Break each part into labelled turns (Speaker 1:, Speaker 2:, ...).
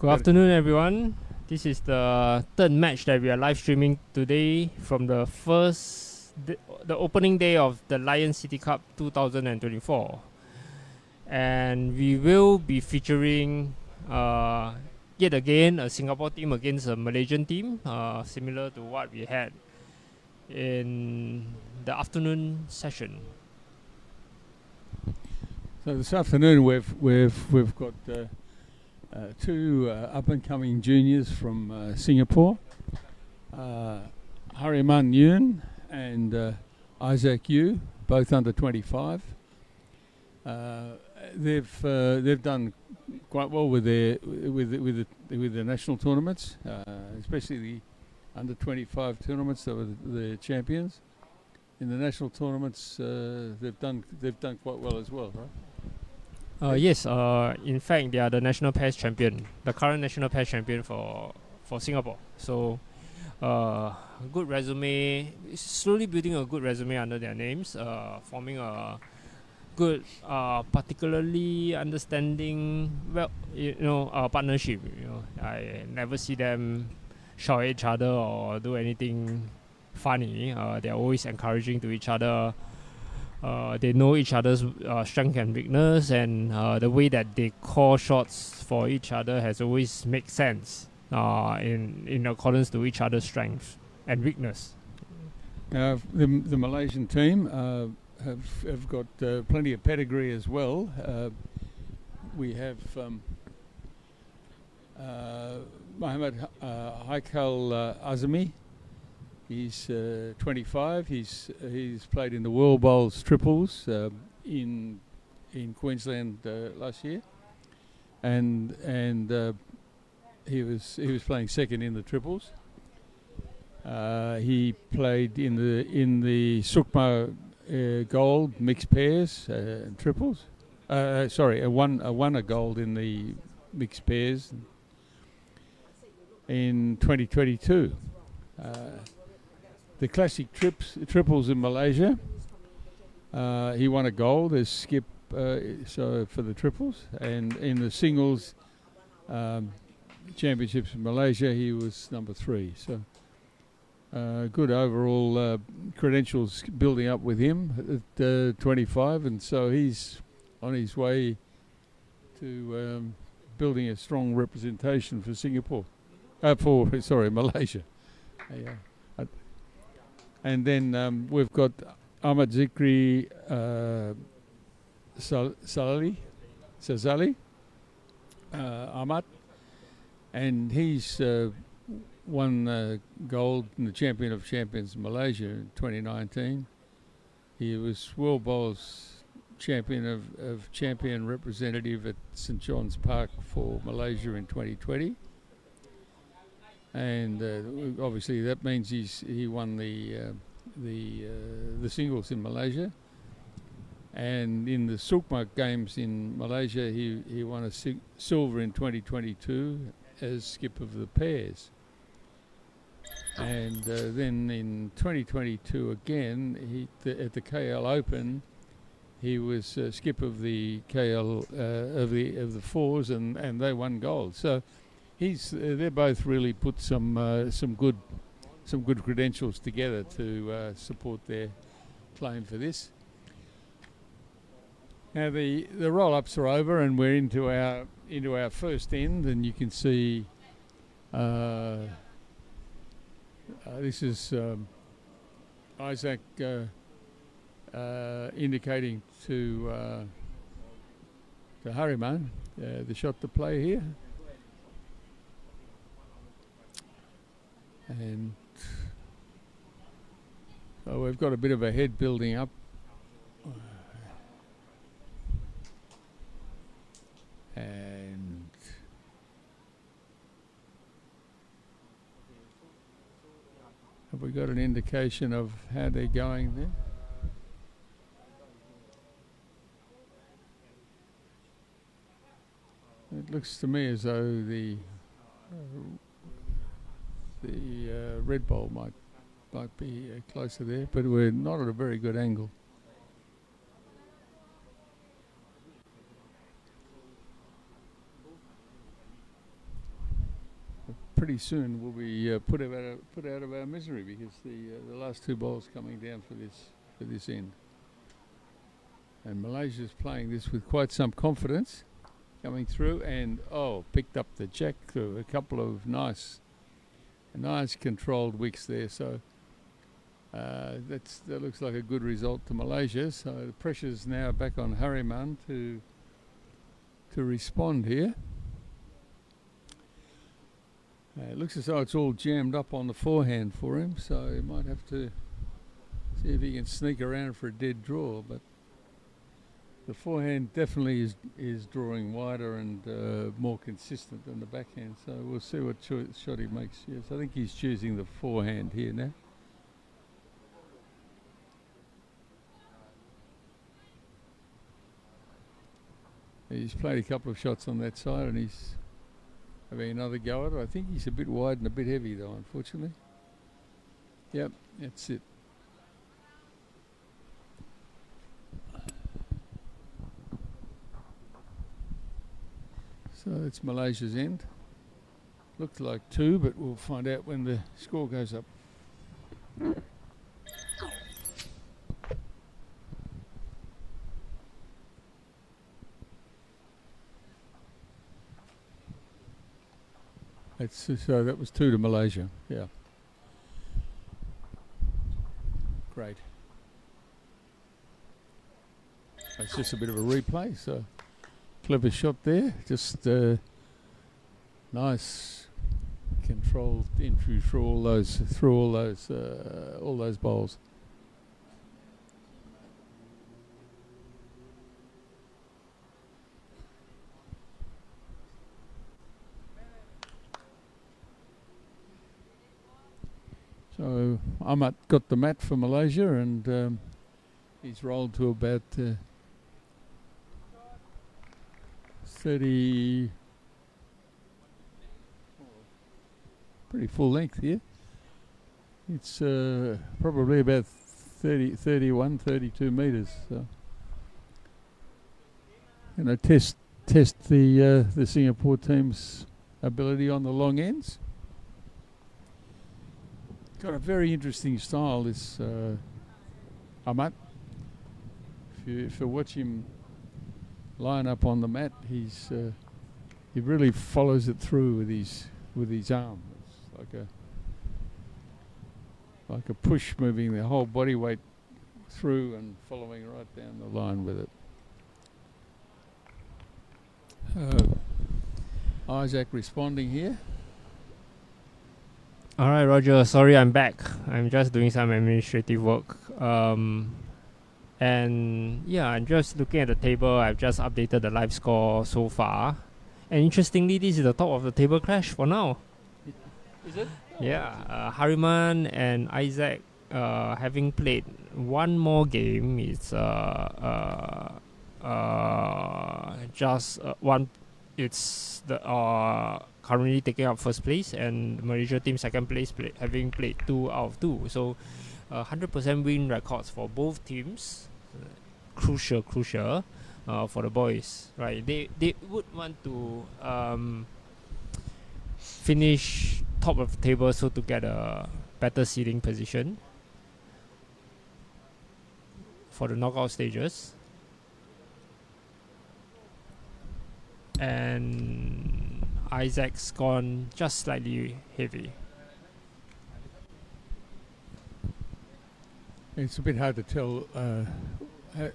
Speaker 1: Good afternoon, everyone. This is the third match that we are live streaming today from the the opening day of the Lion City Cup 2024, and we will be featuring yet again a Singapore team against a Malaysian team, similar to what we had in the afternoon session.
Speaker 2: So this afternoon we've got two up-and-coming juniors from Singapore, Hariman Yoon and Isaac Yu, both under 25. They've done quite well with the national tournaments, especially the under 25 tournaments. They were the champions. In the national tournaments, they've done quite well as well, right?
Speaker 1: Yes, in fact, they are the national pairs champion, the current national pairs champion for Singapore. So, good resume, slowly building a good resume under their names, forming a good, particularly understanding, partnership. I never see them shout at each other or do anything funny. They're always encouraging to each other. They know each other's strength and weakness, and the way that they call shots for each other has always made sense in accordance to each other's strength and weakness.
Speaker 2: Now, the Malaysian team have got plenty of pedigree as well. We have Mohamed Haikal Azami. He's 25. He's played in the World Bowls triples in Queensland last year, and he was playing second in the triples. He played in the Sukma Gold mixed pairs and triples. Won a gold in the mixed pairs in 2022. The classic triples in Malaysia, he won a gold as skip so for the triples, and in the singles championships in Malaysia he was number 3. So good overall credentials building up with him at 25, and so he's on his way to building a strong representation for Malaysia. And then we've got Ahmad Zikri Sazali, Ahmad, and he's won gold in the Champion of Champions Malaysia in 2019. He was World Bowls champion of champion representative at St John's Park for Malaysia in 2020. And obviously that means he won the singles in Malaysia, and in the Sukma Games in Malaysia he won a silver in 2022 as skip of the pairs, and then in 2022 again at the KL Open he was skip of the KL of the fours, and they won gold. So they're both really put some good credentials together to support their claim for this. Now the roll-ups are over, and we're into our first end, and you can see this is Isaac indicating to Hariman the shot to play here. And so we've got a bit of a head building up. And have we got an indication of how they're going there? It looks to me as though the Red Bowl might be closer there, but we're not at a very good angle. Pretty soon we'll be put out of our misery, because the last two bowls coming down for this end, and Malaysia's playing this with quite some confidence, coming through, and picked up the jack through a couple of nice controlled wicks there. So that looks like a good result to Malaysia. So the pressure's now back on Harriman to respond here. It looks as though it's all jammed up on the forehand for him, so he might have to see if he can sneak around for a dead draw. But the forehand definitely is drawing wider and more consistent than the backhand, so we'll see what shot he makes. Yes, I think he's choosing the forehand here now. He's played a couple of shots on that side, and he's having another go at it. I think he's a bit wide and a bit heavy though, unfortunately. Yep, that's it. So that's Malaysia's end. Looked like 2, but we'll find out when the score goes up. So that was 2 to Malaysia. Yeah. Great. It's just a bit of a replay. So clever shot there. Just nice controlled entry through all those bowls. So Ahmad got the mat for Malaysia, and he's rolled to about 30, pretty full length here. It's probably about 31, 32 metres. So, test the Singapore team's ability on the long ends. Got a very interesting style, this Ahmad. If you watch him line up on the mat, he really follows it through with his arm. It's like a push, moving the whole body weight through and following right down the line with it. Isaac responding here.
Speaker 1: All right, Roger. Sorry, I'm back. I'm just doing some administrative work. And yeah, I'm just looking at the table. I've just updated the live score so far. And interestingly, this is the top of the table clash for now.
Speaker 2: Is it?
Speaker 1: Yeah. Harriman and Isaac having played one more game. It's just one. It's the currently taking up first place, and Malaysia team second place, having played 2 out of 2. So 100% win records for both teams. Crucial for the boys, right? They would want to finish top of the table, so to get a better seeding position for the knockout stages. And Isaac's gone just slightly heavy.
Speaker 2: It's a bit hard to tell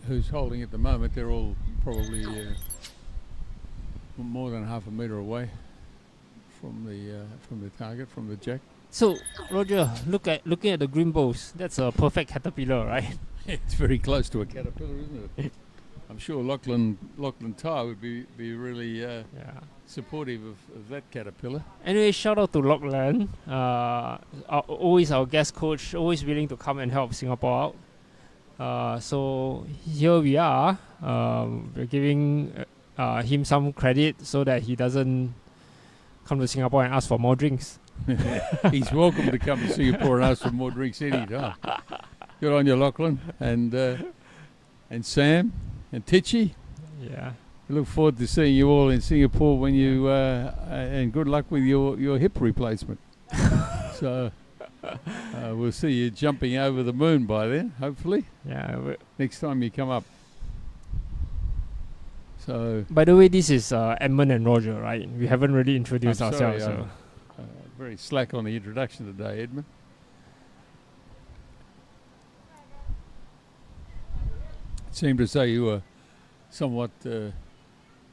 Speaker 2: who's holding at the moment. They're all probably more than half a metre away from the target, from the jack.
Speaker 1: So, Roger, looking at the green balls, that's a perfect caterpillar, right?
Speaker 2: It's very close to a caterpillar, isn't it? I'm sure Lachlan Ty would be really
Speaker 1: Yeah.
Speaker 2: supportive of that caterpillar.
Speaker 1: Anyway, shout out to Lachlan. Always our guest coach, always willing to come and help Singapore out. So here we are. We're giving him some credit so that he doesn't come to Singapore and ask for more drinks.
Speaker 2: He's welcome to come to Singapore and ask for more drinks anytime. Good on you, Lachlan, and Sam and Titchy.
Speaker 1: Yeah.
Speaker 2: We look forward to seeing you all in Singapore when you and good luck with your hip replacement. So we'll see you jumping over the moon by then, hopefully.
Speaker 1: Yeah.
Speaker 2: Next time you come up. So.
Speaker 1: By the way, this is Edmund and Roger, right? We haven't really introduced
Speaker 2: I'm sorry,
Speaker 1: ourselves.
Speaker 2: very slack on the introduction today, Edmund. It seemed as though you were somewhat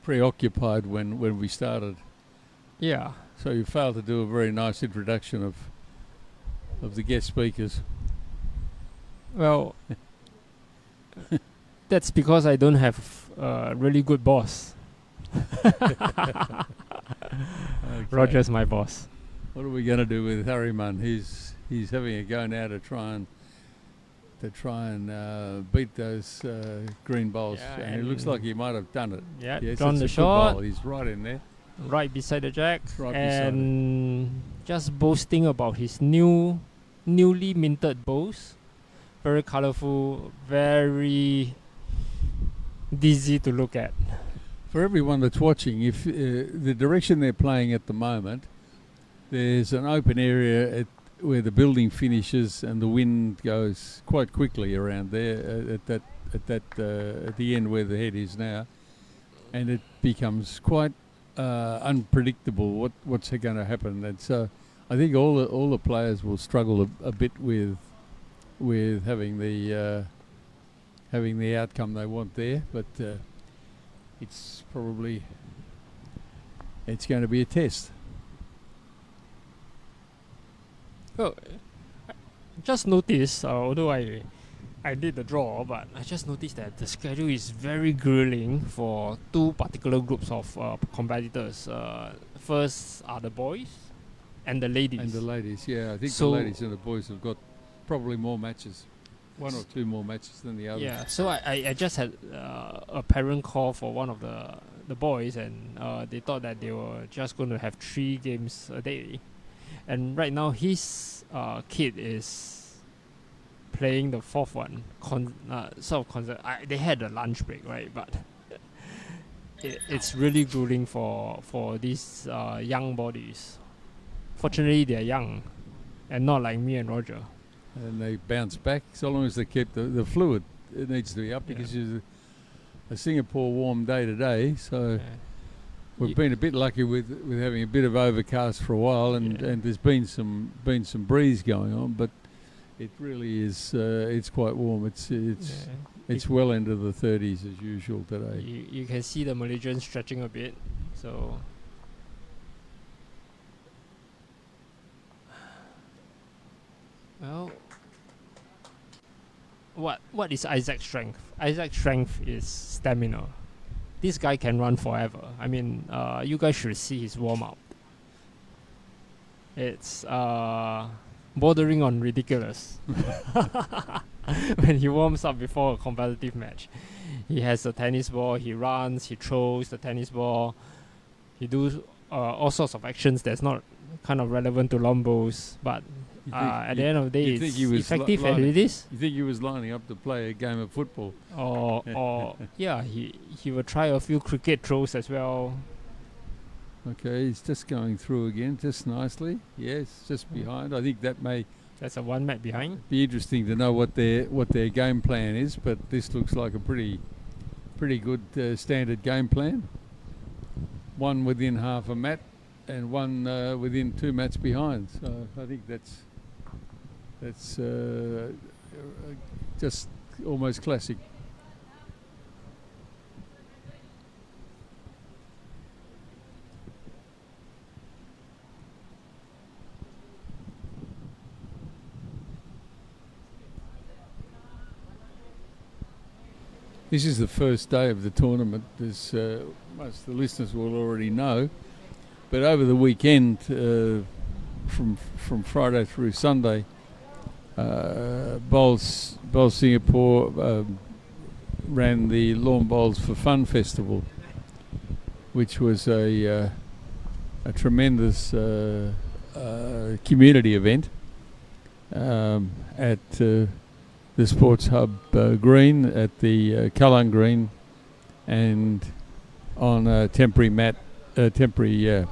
Speaker 2: preoccupied when we started.
Speaker 1: Yeah.
Speaker 2: So you failed to do a very nice introduction of the guest speakers.
Speaker 1: Well, that's because I don't have a really good boss.
Speaker 2: Okay.
Speaker 1: Roger's my boss.
Speaker 2: What are we going to do with Harriman? He's having a go now to try and beat those green balls,
Speaker 1: Yeah,
Speaker 2: and it looks like he might have done it.
Speaker 1: Yeah,
Speaker 2: Yes,
Speaker 1: drawn
Speaker 2: it's
Speaker 1: the
Speaker 2: a good
Speaker 1: shot
Speaker 2: ball. He's right in there.
Speaker 1: right beside the jack,
Speaker 2: Right beside
Speaker 1: and just boasting about his newly minted balls. Very colourful, very dizzy to look at.
Speaker 2: For everyone that's watching, if the direction they're playing at the moment, there's an open area where the building finishes and the wind goes quite quickly around there at the end where the head is now, and it becomes quite unpredictable what's going to happen. And so I think all the players will struggle a bit with having the outcome they want there, but it's going to be a test.
Speaker 1: Well, I just noticed, although I did the draw, but I just noticed that the schedule is very grueling for two particular groups of competitors. First are the boys and the ladies.
Speaker 2: And the ladies, yeah. I think
Speaker 1: So-
Speaker 2: the ladies and the boys have got probably more matches. One or two more matches than the others.
Speaker 1: Yeah, so I just had a parent call for one of the boys, and they thought that they were just going to have 3 games a day. And right now his kid is playing the 4th one. They had a lunch break, right? But it's really grueling for these young bodies. Fortunately, they're young and not like me and Roger.
Speaker 2: And they bounce back so long as they keep the fluid. It needs to be up because it's a Singapore warm day today. So we've been a bit lucky with having a bit of overcast for a while, and there's been some breeze going on, but it really is it's quite warm. It's well into the 30s as usual today.
Speaker 1: You can see the Malaysians stretching a bit, so. Well, what is Isaac's strength? Isaac's strength is stamina. This guy can run forever. I mean, you guys should see his warm-up. It's bordering on ridiculous. When he warms up before a competitive match, he has a tennis ball, he runs, he throws the tennis ball, he does all sorts of actions that's not kind of relevant to long balls, but at the end of the day, it's effective as it is.
Speaker 2: You think he was lining up to play a game of football?
Speaker 1: Or yeah, he will try a few cricket throws as well.
Speaker 2: Okay, he's just going through again, just nicely. Yes, just behind. I think
Speaker 1: That's a 1 mat behind.
Speaker 2: be interesting to know what their game plan is, but this looks like a pretty good standard game plan. One within half a mat and one within 2 mats behind. So I think that's just almost classic. This is the first day of the tournament, as most of the listeners will already know. But over the weekend, from Friday through Sunday, Bowls Singapore ran the Lawn Bowls for Fun Festival, which was a tremendous community event at the Sports Hub Green, at the Kallang Green, and on a temporary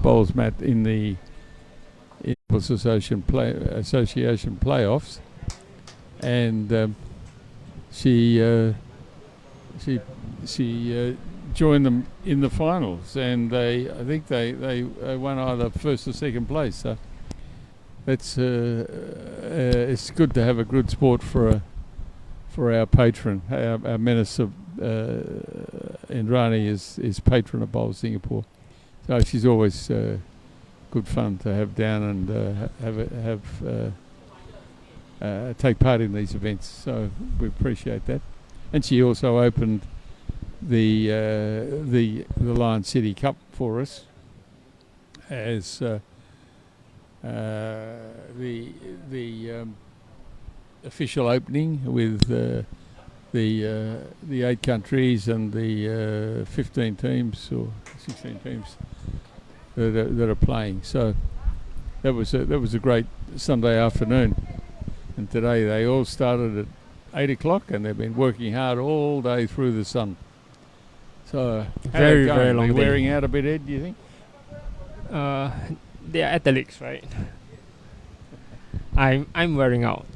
Speaker 2: bowls mat in the Association playoffs, and she joined them in the finals, and I think they won either first or second place. So it's good to have a good sport for our patron. Our Minister Indrani is patron of Bowls Singapore, so she's always good fun to have down and take part in these events. So we appreciate that. And she also opened the Lion City Cup for us as the official opening with the 8 countries and the 15 teams or 16 teams that are playing. So that was a great Sunday afternoon, and today they all started at 8 o'clock and they've been working hard all day through the sun. So
Speaker 1: very long day.
Speaker 2: Wearing out a bit, Ed, do you think?
Speaker 1: They are athletes, right? I'm wearing out.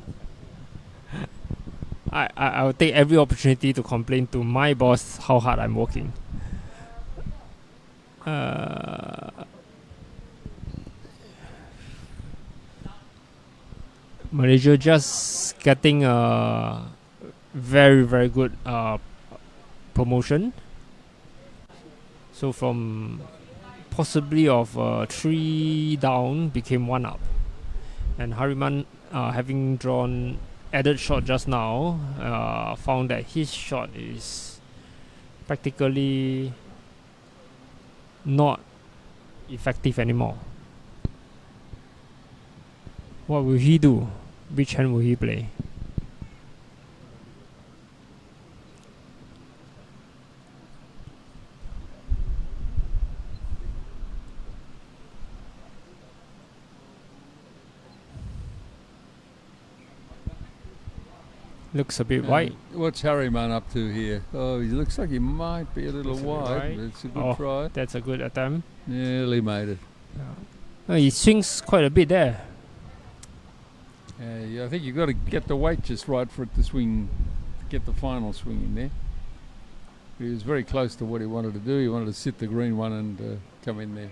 Speaker 1: I will take every opportunity to complain to my boss how hard I'm working. Malaysia just getting a very good promotion. So from possibly of 3 down became 1 up, and Hariman having drawn added shot just now found that his shot is practically not effective anymore. What will he do? Which hand will he play? Looks a bit wide.
Speaker 2: What's Harriman up to here? Oh, he looks like he might be a little wide. It's a good try.
Speaker 1: That's a good attempt.
Speaker 2: Nearly made it.
Speaker 1: He swings quite a bit there.
Speaker 2: Yeah, I think you've got to get the weight just right for it to swing, to get the final swing in there. He was very close to what he wanted to do. He wanted to sit the green one and come in there.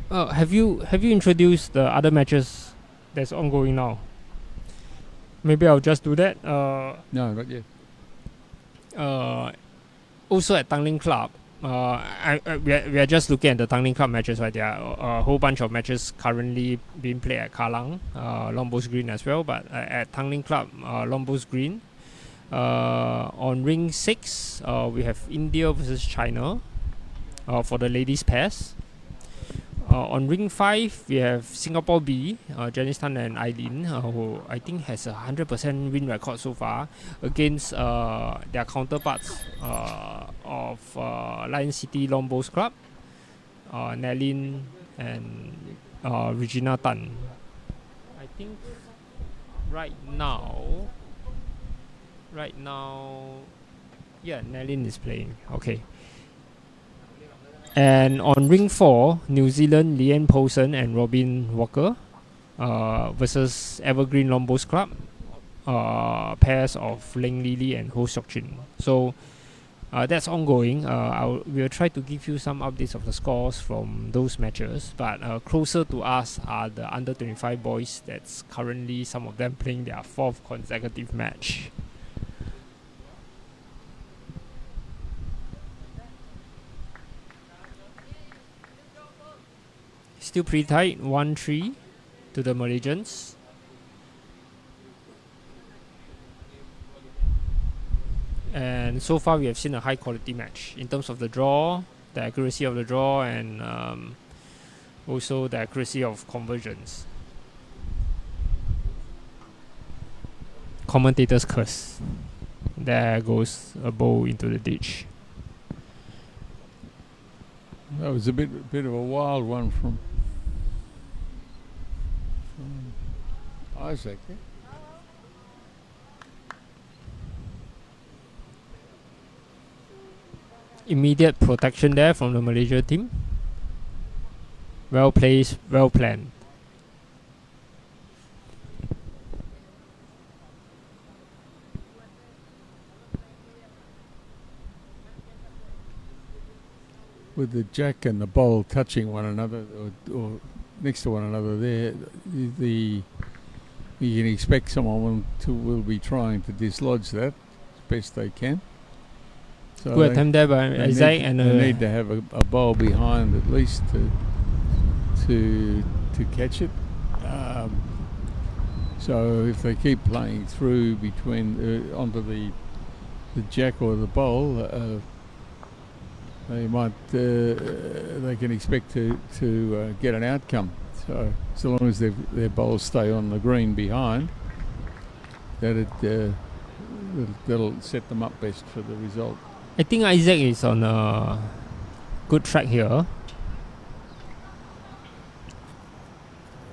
Speaker 1: Have you introduced the other matches that's ongoing now? Maybe I'll just do that.
Speaker 2: No, not yet.
Speaker 1: Also at Tanglin Club, we are just looking at the Tanglin Club matches, right? There are a whole bunch of matches currently being played at Kallang, Lombos Green as well. But at Tanglin Club, Lombos Green, on ring 6, we have India versus China for the ladies pairs. On ring 5, we have Singapore B, Janice Tan and Eileen, who I think has a 100% win record so far against their counterparts of Lion City Lombos Club, Nellin and Regina Tan. I think right now, yeah, Nellin is playing. Okay. And on ring 4, New Zealand, Leanne Poulsen and Robin Walker versus Evergreen Lombos Club, pairs of Ling Lili and Ho Seok Chin. So that's ongoing. We'll try to give you some updates of the scores from those matches. But closer to us are the under 25 boys. That's currently some of them playing their 4th consecutive match. Still pretty tight, 1-3 to the Malaysians. And so far we have seen a high quality match in terms of the draw, the accuracy of the draw, and also the accuracy of conversions. Commentator's curse. There goes a bowl into the ditch.
Speaker 2: That was a bit of a wild one from Isaac. Eh?
Speaker 1: Immediate protection there from the Malaysia team. Well placed, well planned.
Speaker 2: With the jack and the bowl touching one another or next to one another there, you can expect someone will be trying to dislodge that as best they can. So
Speaker 1: Good attempt there by Isaac, and
Speaker 2: they need to have a bowl behind at least to catch it. So if they keep playing through between onto the jack or the bowl, they might they can expect to get an outcome. So long as their bowls stay on the green behind, that'll set them up best for the result.
Speaker 1: I think Isaac is on a good track here.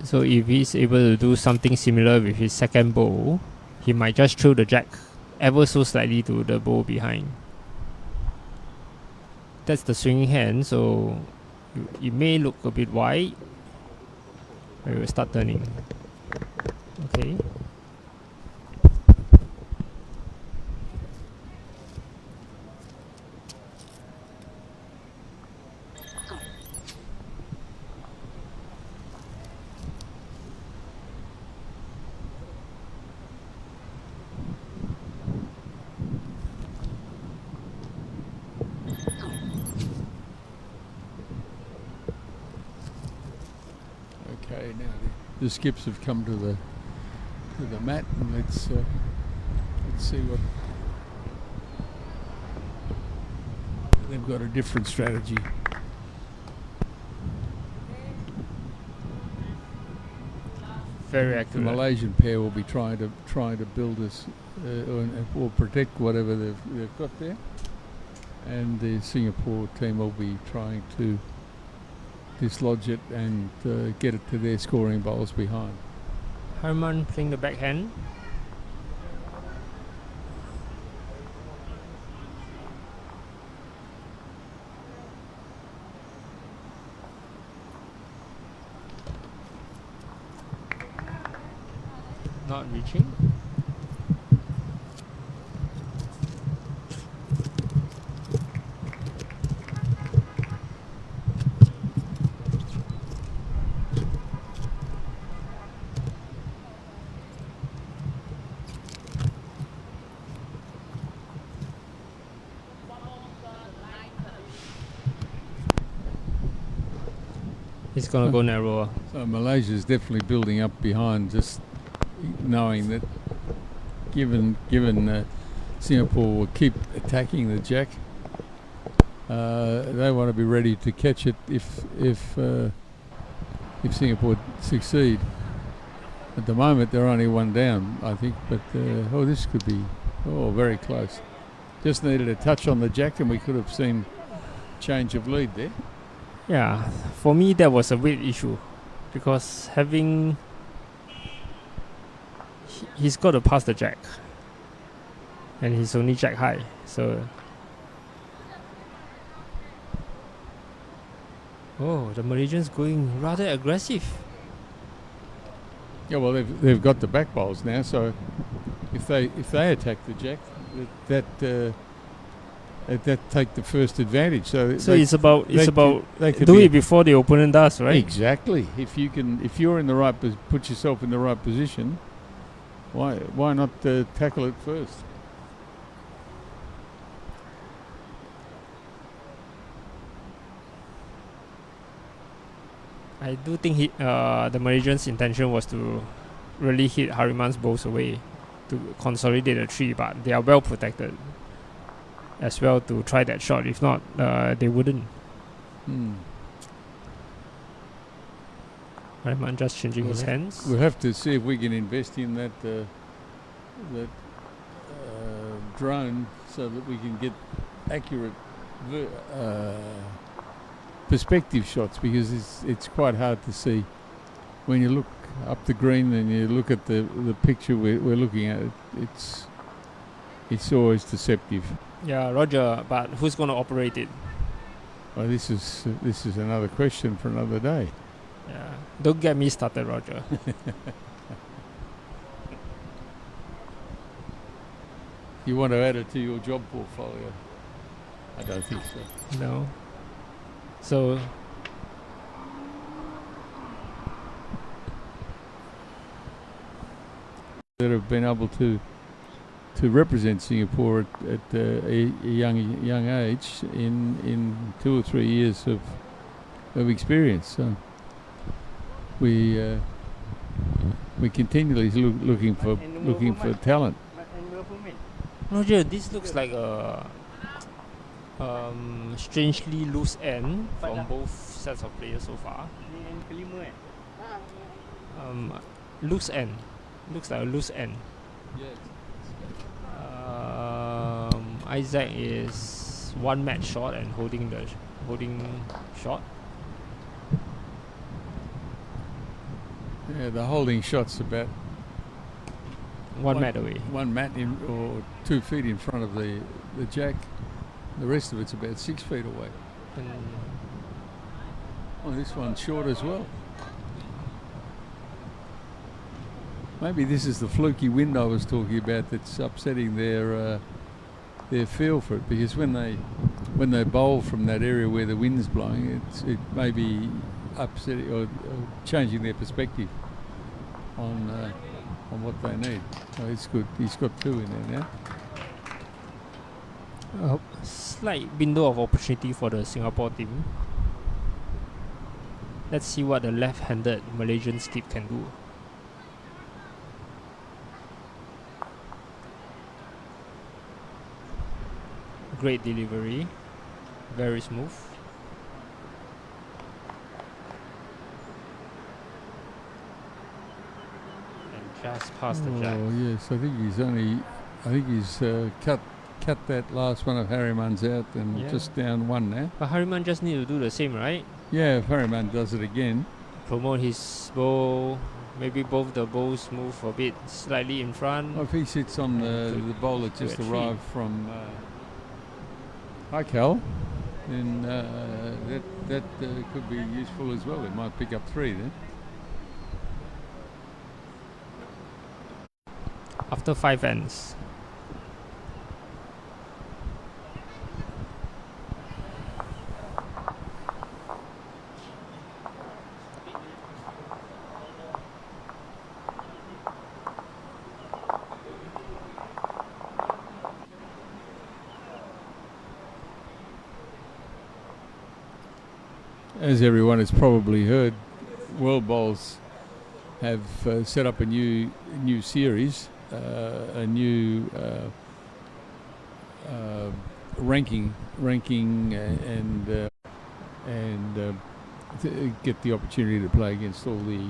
Speaker 1: So if he's able to do something similar with his second bowl, he might just throw the jack ever so slightly to the bowl behind. That's the swinging hand, so it may look a bit wide. We will start turning. Okay.
Speaker 2: Okay, now the skips have come to the mat, and let's see what they've got. A different strategy.
Speaker 1: Very
Speaker 2: The
Speaker 1: accurate.
Speaker 2: Malaysian pair will be trying to build this or protect whatever they've got there, and the Singapore team will be trying to dislodge it and get it to their scoring bowls behind.
Speaker 1: Harman playing the backhand. Not reaching. He's gonna go narrower.
Speaker 2: So Malaysia's definitely building up behind, just knowing that given Singapore will keep attacking the jack, they want to be ready to catch it if Singapore succeed. At the moment they're only one down, I think, but this could be very close. Just needed a touch on the jack and we could have seen change of lead there.
Speaker 1: Yeah, for me that was a weird issue, because he's got to pass the jack, and he's only jack high, so the Malaysians going rather aggressive.
Speaker 2: Yeah, well they've got the back bowls now, so if they attack the jack, that take the first advantage. So
Speaker 1: it's about
Speaker 2: they could
Speaker 1: do it before the opponent does, right?
Speaker 2: Exactly. If you're in the right, put yourself in the right position. Why not tackle it first?
Speaker 1: I do think the Malaysians' intention was to really hit Hariman's bowls away to consolidate the tree, but they are well protected. as well to try that shot. If not, they wouldn't. Harriman just changing his hands.
Speaker 2: We'll have to see if we can invest in that drone so that we can get accurate perspective shots, because it's quite hard to see when you look up the green and you look at the picture we're looking at. It's always deceptive.
Speaker 1: Yeah, Roger. But who's going to operate it?
Speaker 2: Well, this is another question for another day.
Speaker 1: Yeah, don't get me started, Roger.
Speaker 2: You want to add it to your job portfolio? I don't think so.
Speaker 1: No. So
Speaker 2: that have been able to represent Singapore at a young age in 2 or 3 years of experience. So we continually looking for talent.
Speaker 1: Roger, this looks like a strangely loose end from both sets of players so far. Loose end. Looks like a loose end. Isaac is one match short and holding shot.
Speaker 2: Yeah, the holding shot's about
Speaker 1: one mat away.
Speaker 2: 1 mat or 2 feet in front of the jack. The rest of it's about 6 feet away. This one's short as well. Maybe this is the fluky wind I was talking about that's upsetting their feel for it, because when they bowl from that area where the wind's blowing, it may be upsetting or changing their perspective on what they need. So it's good. He's got 2 in there now.
Speaker 1: Slight window of opportunity for the Singapore team. Let's see what the left-handed Malaysian skip can do. Great delivery, very smooth. And just past the jack.
Speaker 2: Oh yes, I think he's cut that last one of Harriman's out and just down 1 now.
Speaker 1: But Harriman just need to do the same, right?
Speaker 2: Yeah, if Harriman does it again.
Speaker 1: Promote his bowl. Maybe both the bowls move a bit slightly in front.
Speaker 2: If he sits on the bowl that just arrived from Cal, then that could be useful as well. It might pick up 3 then.
Speaker 1: After 5 ends.
Speaker 2: As everyone has probably heard, World Bowls have set up a new series, a new ranking, and to get the opportunity to play against all the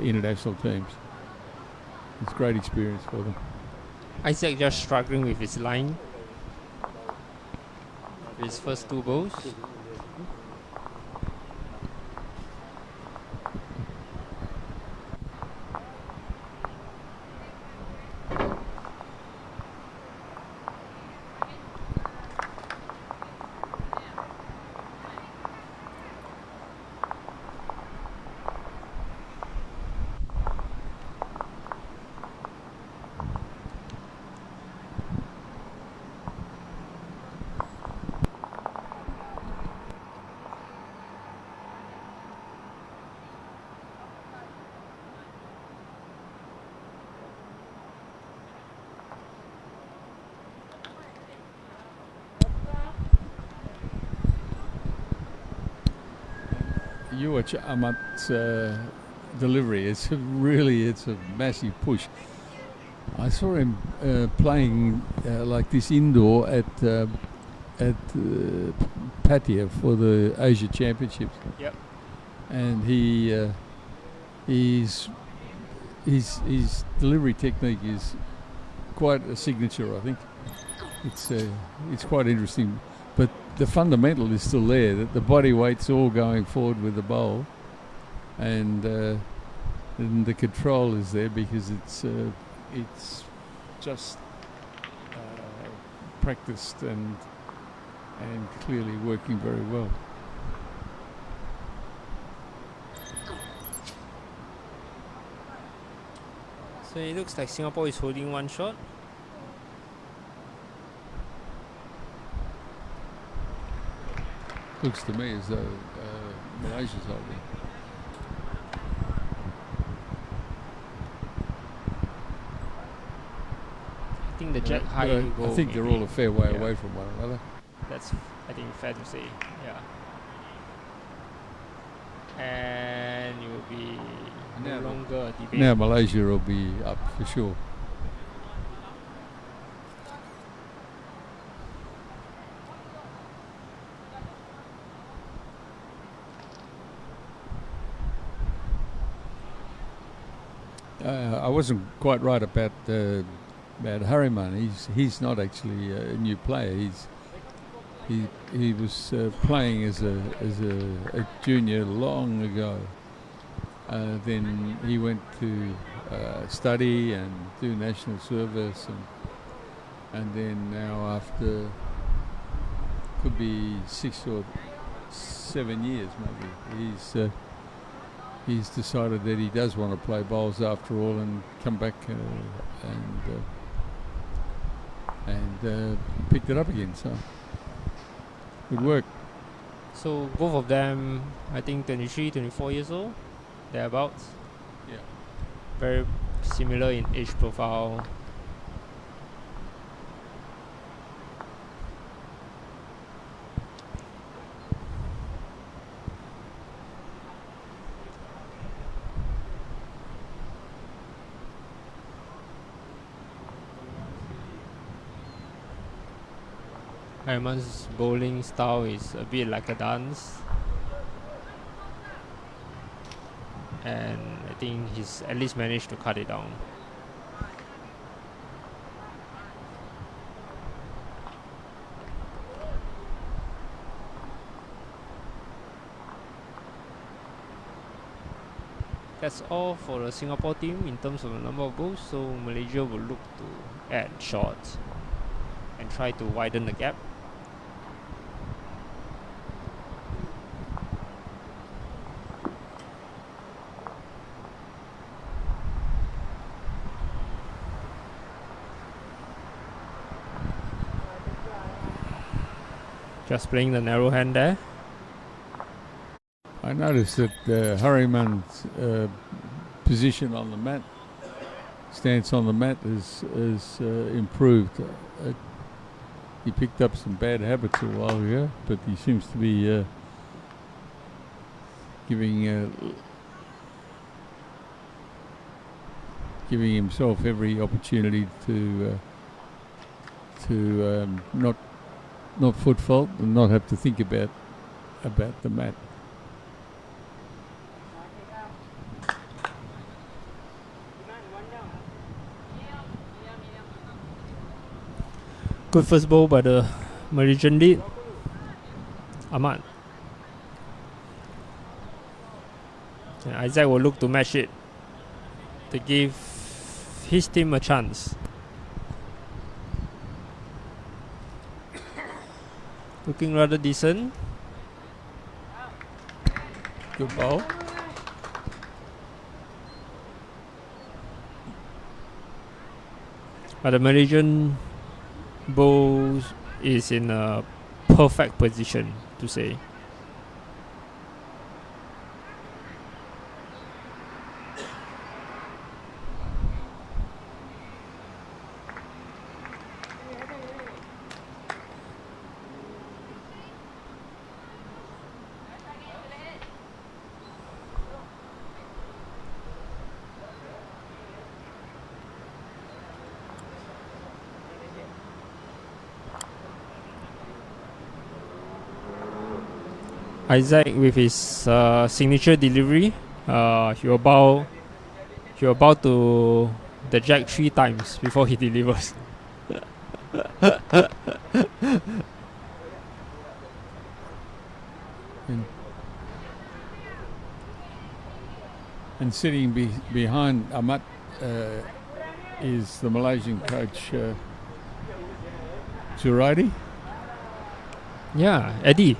Speaker 2: international teams. It's a great experience for them.
Speaker 1: Isaac just struggling with his line. His first 2 bowls.
Speaker 2: You watch Amat's delivery. It's a massive push. I saw him playing like this indoor at Pattaya for the Asia Championships.
Speaker 1: Yep.
Speaker 2: And his delivery technique is quite a signature, I think. It's quite interesting, but the fundamental is still there, that the body weight's all going forward with the bowl, and the control is there because it's just practiced and clearly working very well.
Speaker 1: So it looks like Singapore is holding one shot.
Speaker 2: Looks to me as though Malaysia's holding.
Speaker 1: I think the jet high
Speaker 2: But
Speaker 1: goal.
Speaker 2: I think they're
Speaker 1: maybe.
Speaker 2: all a fair way
Speaker 1: Yeah.
Speaker 2: away from one another.
Speaker 1: That's, I think, fair to say. Yeah. And it will be no
Speaker 2: Now-
Speaker 1: longer a debate.
Speaker 2: Now Malaysia will be up for sure. I wasn't quite right about Harriman. He's not actually a new player. He was playing as a junior long ago. Then he went to study and do national service, and then now after could be 6 or 7 years maybe, he's decided that he does want to play bowls after all and come back and picked it up again. So good work.
Speaker 1: So both of them, I think 23, 24 years old, thereabouts.
Speaker 2: Yeah.
Speaker 1: Very similar in age profile. Harriman's bowling style is a bit like a dance, and I think he's at least managed to cut it down. That's all for the Singapore team in terms of the number of goals, so Malaysia will look to add shots and try to widen the gap. Just playing the narrow hand there.
Speaker 2: I noticed that Harriman's position on the mat, stance on the mat, is improved. He picked up some bad habits a while ago, but he seems to be giving himself every opportunity to not foot fault and not have to think about the mat.
Speaker 1: Good first ball by the Malaysian lead, Ahmad. And Isaac will look to match it to give his team a chance. Looking rather decent. Good ball. But the Malaysian bowl is in a perfect position to say. Isaac with his signature delivery. He will bow to the jack 3 times before he delivers.
Speaker 2: And sitting behind Amat is the Malaysian coach Zuraidi.
Speaker 1: Yeah, Eddie.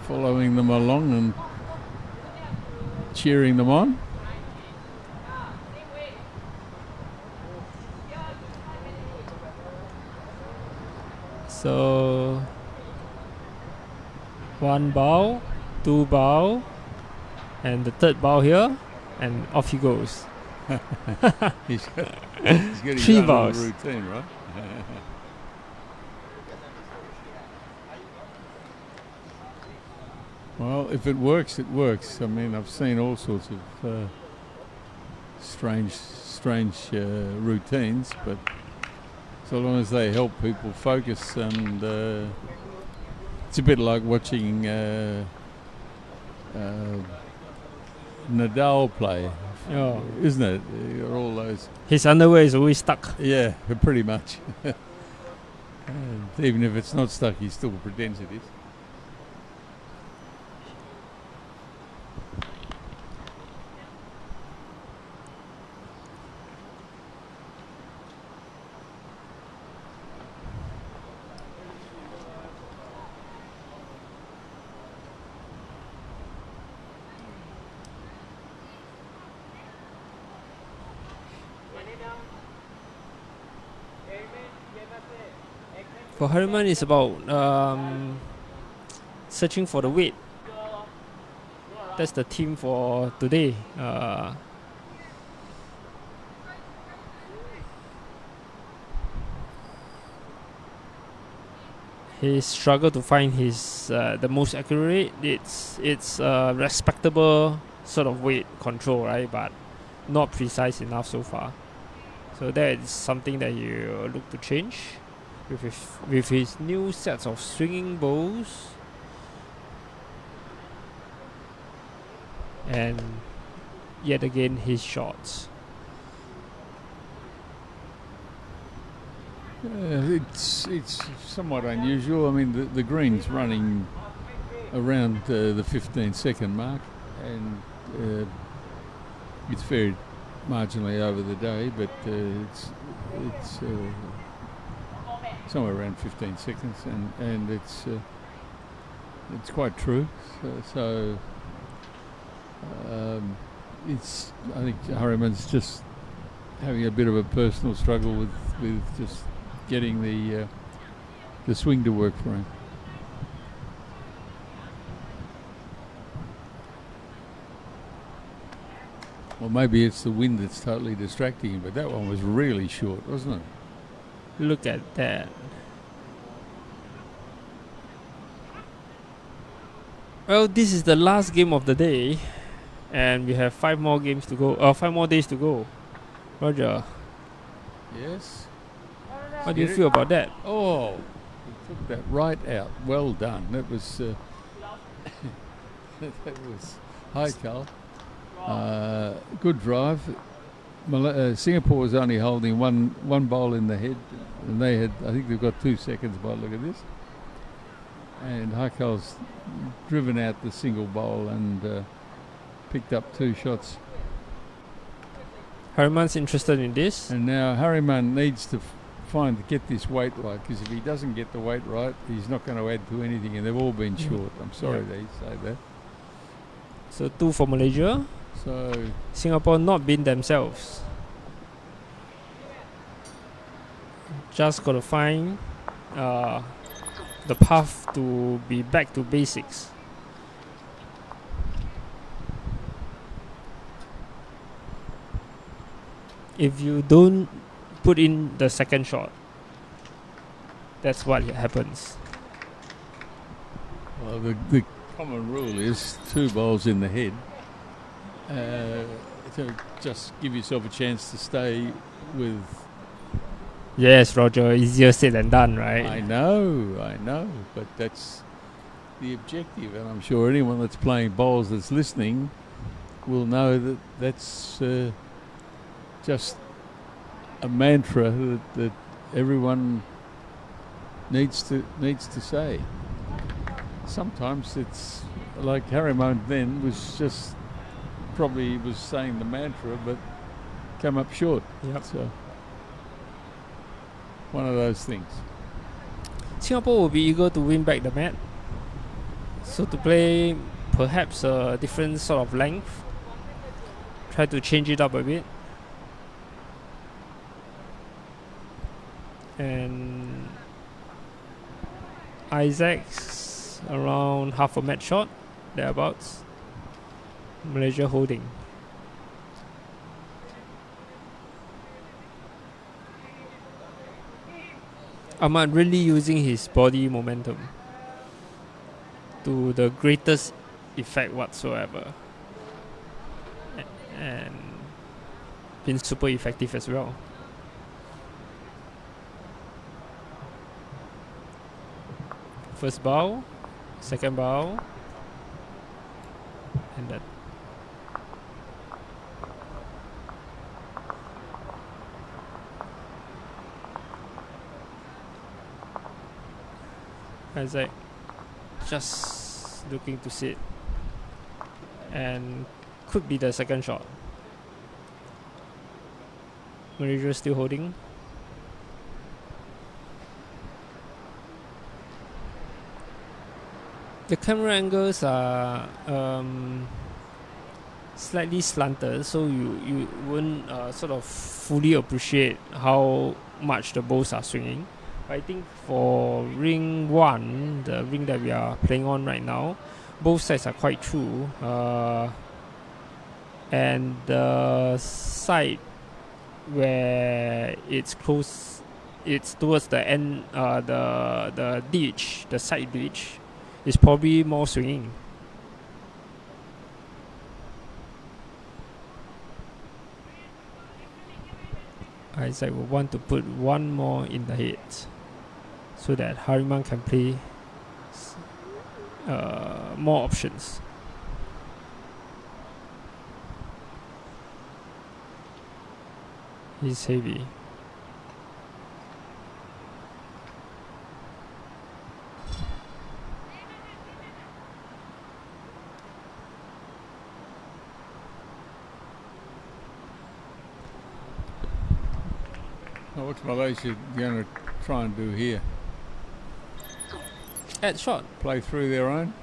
Speaker 2: Following them along and cheering them on.
Speaker 1: So 1 bow, 2 bow, and the 3rd bow here, and off he goes.
Speaker 2: He's getting
Speaker 1: 3
Speaker 2: done
Speaker 1: bows.
Speaker 2: with the routine, right? Well, if it works, it works. I mean, I've seen all sorts of strange routines, but so long as they help people focus, and it's a bit like watching Nadal play,
Speaker 1: Oh,
Speaker 2: isn't it? All those,
Speaker 1: his underwear is always stuck.
Speaker 2: yeah, pretty much. And even if it's not stuck, he still pretends it is.
Speaker 1: For Harriman, it's about searching for the weight. That's the theme for today. He struggled to find his the most accurate. It's respectable sort of weight control, right? But not precise enough so far. So that is something that you look to change with his new sets of swinging bows. And yet again his shots.
Speaker 2: It's somewhat unusual. I mean, the green's running around the 15-second mark, and it's very marginally over the day, but it's somewhere around 15 seconds, and it's quite true. So it's, I think Harriman's just having a bit of a personal struggle with just getting the swing to work for him. Well, maybe it's the wind that's totally distracting him, but that one was really short, wasn't it?
Speaker 1: Look at that. Well, this is the last game of the day, and we have 5 more games to go. 5 more days to go. Roger,
Speaker 2: Yes.
Speaker 1: what do you feel about that?
Speaker 2: Oh, he took that right out. Well done. That was that was high, Carl. Good drive. Singapore was only holding one bowl in the head, and they had, I think they've got 2 seconds by the look of this. And Haikal's driven out the single bowl and picked up 2 shots.
Speaker 1: Harriman's interested in this.
Speaker 2: And now Harriman needs to get this weight right, because if he doesn't get the weight right, he's not going to add to anything, and they've all been short. I'm sorry they say that.
Speaker 1: So 2 for Malaysia.
Speaker 2: So
Speaker 1: Singapore not being themselves. Just got to find the path to be back to basics. If you don't put in the second shot, that's what happens.
Speaker 2: well, the common rule is 2 bowls in the head. To just give yourself a chance to stay with
Speaker 1: Yes, Roger. Easier said than done, right?
Speaker 2: I know, but that's the objective, and I'm sure anyone that's playing bowls that's listening will know that that's just a mantra that everyone needs to say. Sometimes it's like Harriman then was just probably was saying the mantra, but come up short.
Speaker 1: Yep.
Speaker 2: So one of those things.
Speaker 1: Singapore will be eager to win back the mat. So to play perhaps a different sort of length, try to change it up a bit. And Isaac's around half a mat short, thereabouts. Malaysia holding. Ahmad really using his body momentum to the greatest effect whatsoever, and been super effective as well. First bow, second bow, and that. Isaac just looking to sit, and could be the second shot. Malaysia still holding. The camera angles are slightly slanted, so you won't sort of fully appreciate how much the balls are swinging. I think for ring 1, the ring that we are playing on right now, both sides are quite true. And the side where it's close, it's towards the end, the ditch, the side ditch, is probably more swinging. Isaac will want to put one more in the head, so that Hariman can play more options. He's heavy.
Speaker 2: What's Malaysia going to try and do here?
Speaker 1: At shot.
Speaker 2: Play through their own?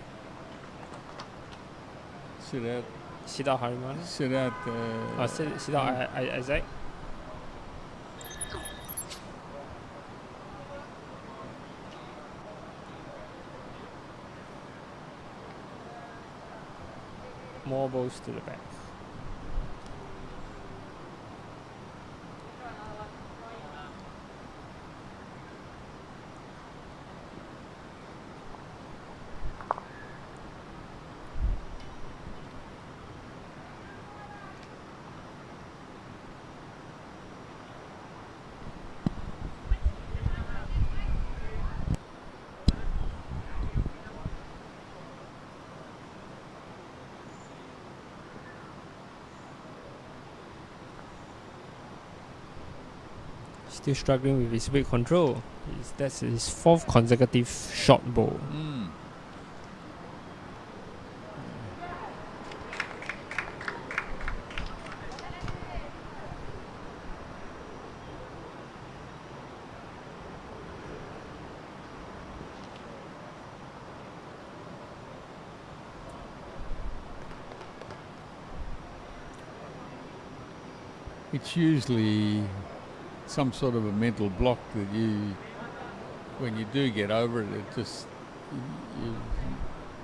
Speaker 2: Sit out?
Speaker 1: Sit out Hariman.
Speaker 2: Sit out...
Speaker 1: Sit out Isaac. More balls to the back. Still struggling with his weight control. That's his 4th consecutive short bowl.
Speaker 2: It's usually some sort of a mental block that when you do get over it, it just,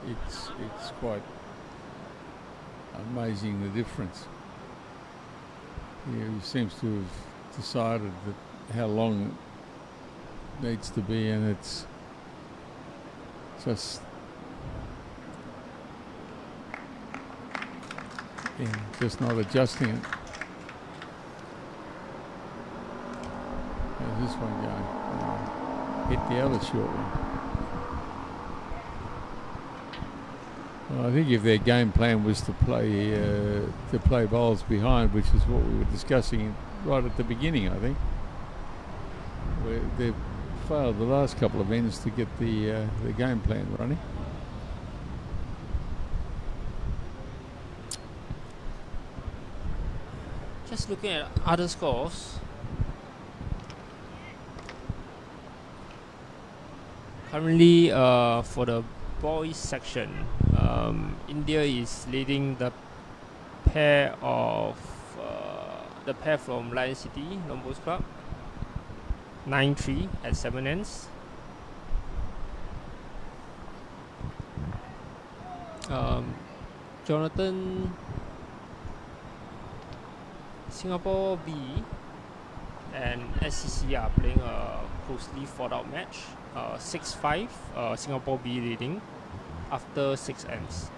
Speaker 2: it's quite amazing the difference. He seems to have decided that how long it needs to be, and it's just not adjusting it. this one going? Hit the other short one. Well, I think if their game plan was to play bowls behind, which is what we were discussing right at the beginning, I think they've failed the last couple of ends to get the game plan running.
Speaker 1: Just looking at other scores. Currently, for the boys section, India is leading the pair from Lion City Lombos Club, 9-3 at 7 ends. Jonathan, Singapore B and SCC are playing a closely fought out match. 6-5, Singapore B leading after 6 ends.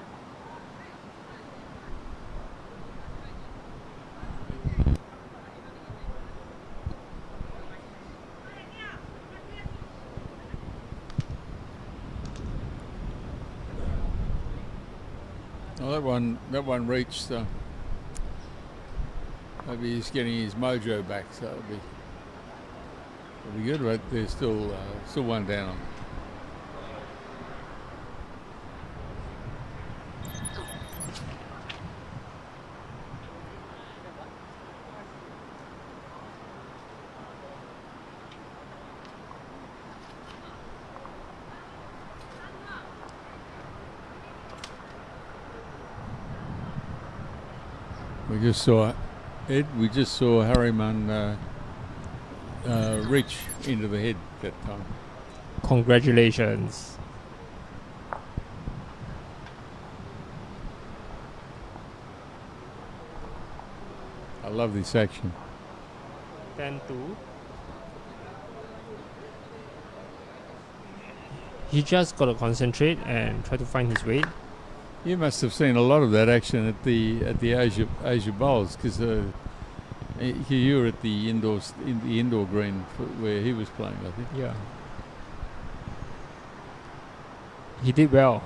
Speaker 2: Well, that one reached. Maybe he's getting his mojo back, so it'll be good. But there's still one down on. We just saw Harriman reach into the head that time.
Speaker 1: Congratulations.
Speaker 2: I love this action.
Speaker 1: 10-2. He just got to concentrate and try to find his weight.
Speaker 2: You must have seen a lot of that action at the Asia Bowls, because you were at the indoor green where he was playing, I think.
Speaker 1: Yeah. He did well.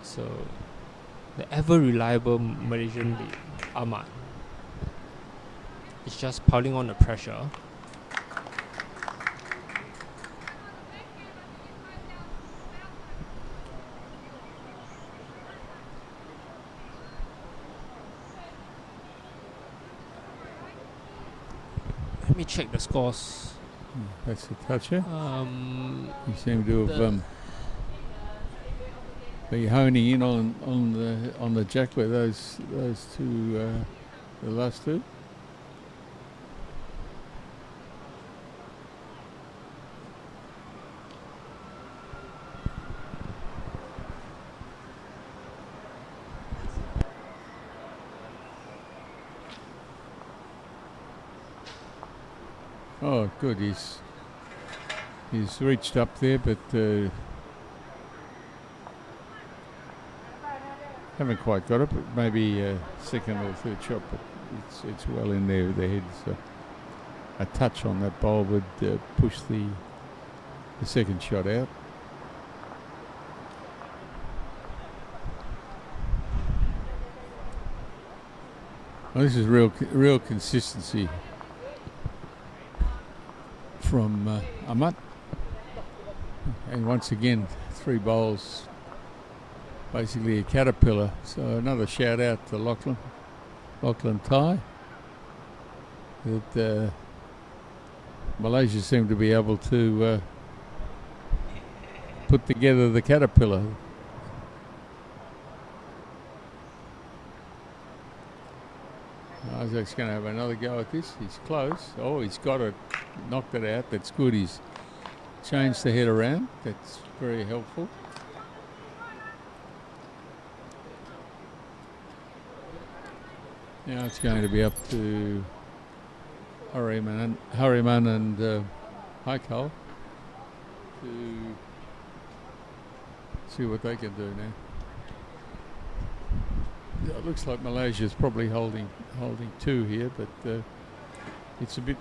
Speaker 1: So, the ever reliable Malaysian lead, Ahmad, is just piling on the pressure. Let me check the scores.
Speaker 2: That's a toucher. You seem to have be honing in on the jack where those two, the last two. Oh, good. He's reached up there, but haven't quite got it. But maybe a second or third shot, but it's well in there with the head. So a touch on that bowl would push the second shot out. Well, this is real consistency from Ahmad, and once again 3 bowls, basically a caterpillar. So another shout out to Lachlan Thai. That Malaysia seem to be able to put together the caterpillar. Isaac's going to have another go at this. He's close. Oh, he's got it. Knocked it out. That's good. He's changed the head around. That's very helpful. Now it's going to be up to Harriman and Haikal to see what they can do now. looks like Malaysia's probably holding two here, but it's a bit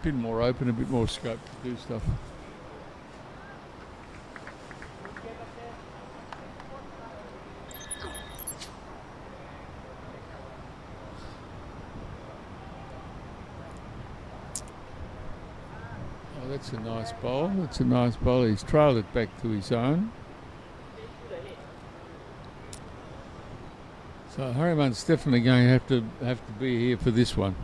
Speaker 2: more open, a bit more scope to do stuff. Oh, that's a nice bowl. That's a nice bowl. He's trailed it back to his own. So Harriman's definitely going to have to be here for this one.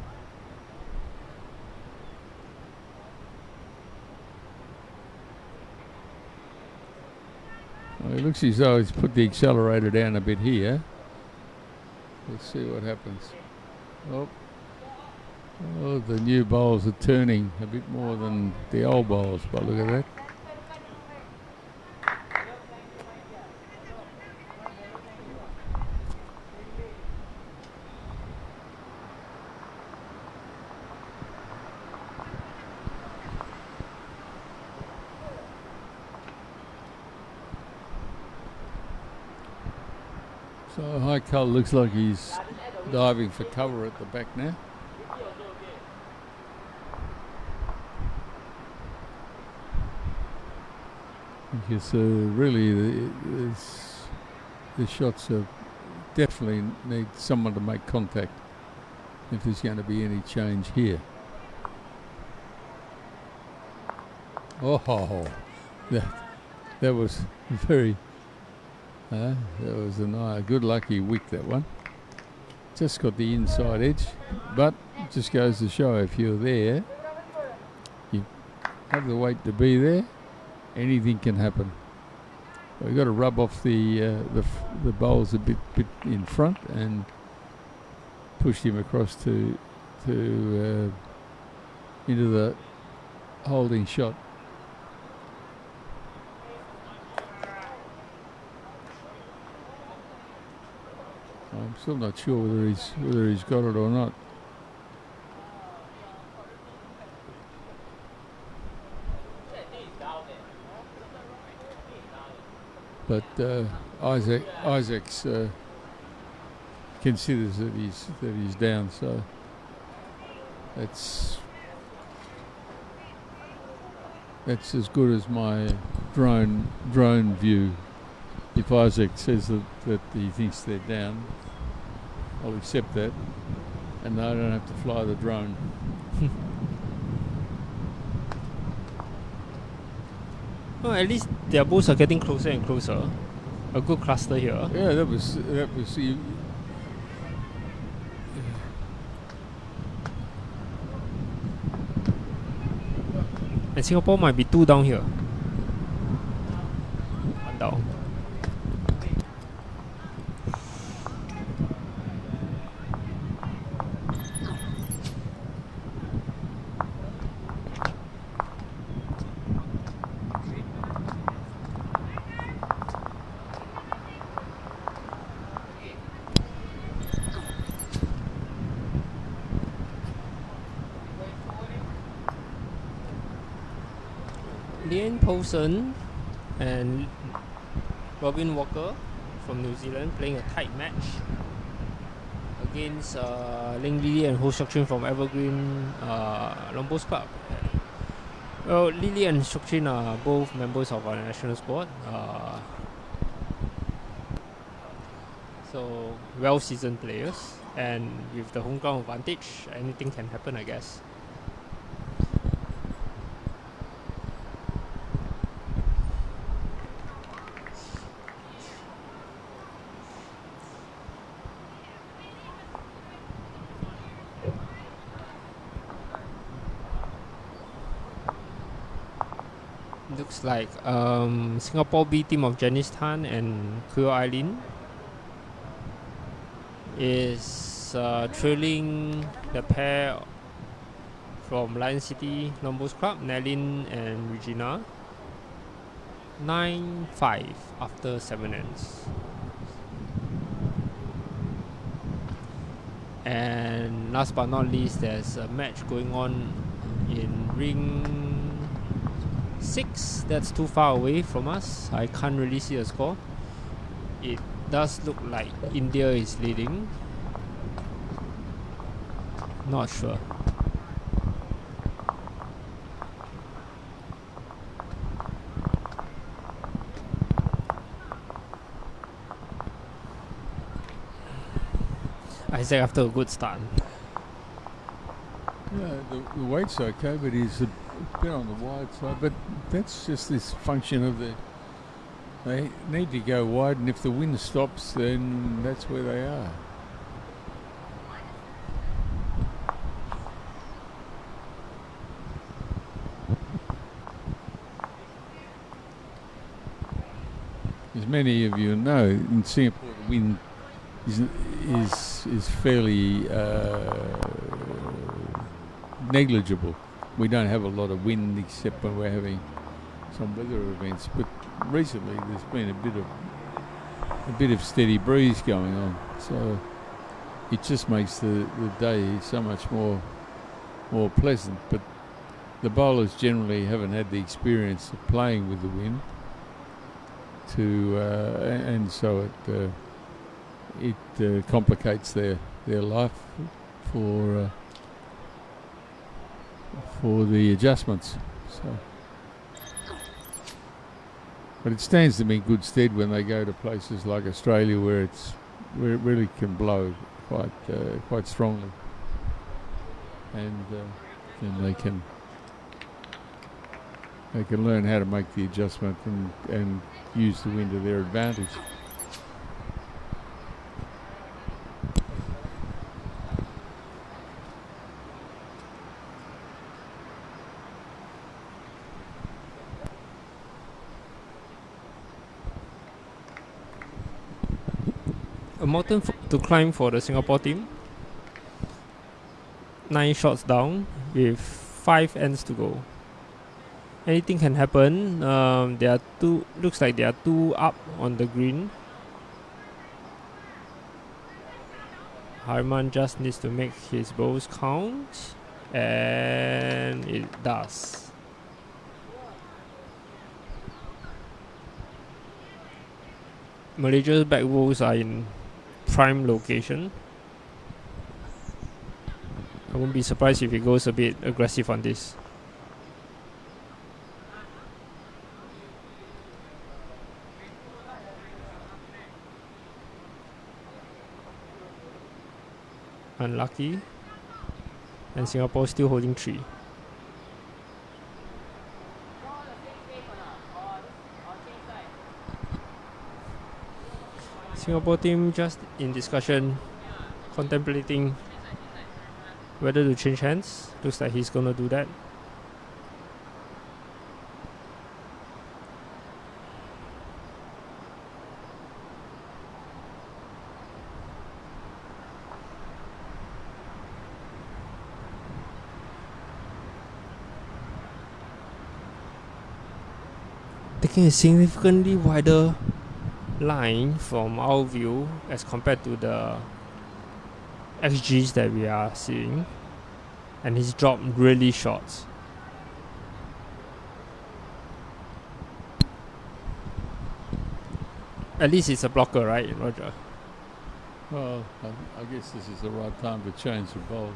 Speaker 2: Well, it looks as though he's put the accelerator down a bit here. Let's see what happens. Oh, the new bowls are turning a bit more than the old bowls, but look at that. So Haikal looks like he's diving for cover at the back now. Because really the shots are definitely need someone to make contact if there's going to be any change here. Oh, that was very... that was a good lucky wick, that one. Just got the inside edge, but it just goes to show if you're there, you have the weight to be there, anything can happen. We've got to rub off the bowls a bit in front and push him across to into the holding shot. I'm still not sure whether he's got it or not. But Isaacs considers that he's down, so that's as good as my drone view. If Isaac says that he thinks they're down, I'll accept that, and I don't have to fly the drone.
Speaker 1: Well, at least their boats are getting closer and closer. A good cluster here.
Speaker 2: Yeah, that was.
Speaker 1: And Singapore might be 2 down here. 1 down. Lian Poulsen and Robin Walker from New Zealand playing a tight match against Ling Lili and Ho Seok Chin from Evergreen Lombos Club. Well, Lili and Seok Chin are both members of our national squad, so well-seasoned players, and with the home ground advantage, anything can happen, I guess. Looks like Singapore B team of Janice Tan and Kuo Eileen is trailing the pair from Lion City Lombos Club, Nellin and Regina, 9-5 after 7 ends. And last but not least, there's a match going on in ring 6 that's too far away from us. I can't really see the score. It does look like India is leading. Not sure. Isaac after a good start.
Speaker 2: Yeah, the weight's okay, but he's a bit on the wide side. But that's just this function of they need to go wide, and if the wind stops, then that's where they are. As many of you know, in Singapore, the wind is fairly negligible. We don't have a lot of wind except when we're having some weather events. But recently, there's been a bit of steady breeze going on, so it just makes the day so much more pleasant. But the bowlers generally haven't had the experience of playing with the wind, and so it complicates their life for the adjustments. So, but it stands them in good stead when they go to places like Australia, where it really can blow quite strongly, and then they can learn how to make the adjustment and use the wind to their advantage.
Speaker 1: A mountain to climb for the Singapore team. 9 shots down with 5 ends to go. Anything can happen. There are two. Looks like there are 2 up on the green. Harman just needs to make his balls count, and it does. Malaysia's back balls are in prime location. I won't be surprised if he goes a bit aggressive on this. Unlucky, and Singapore still holding 3. Singapore team just in discussion, contemplating whether to change hands. Looks like he's gonna do that. Taking a significantly wider line from our view as compared to the XGs that we are seeing, and he's dropped really short. At least it's a blocker, right, Roger?
Speaker 2: Well, I guess this is the right time to change the bowls.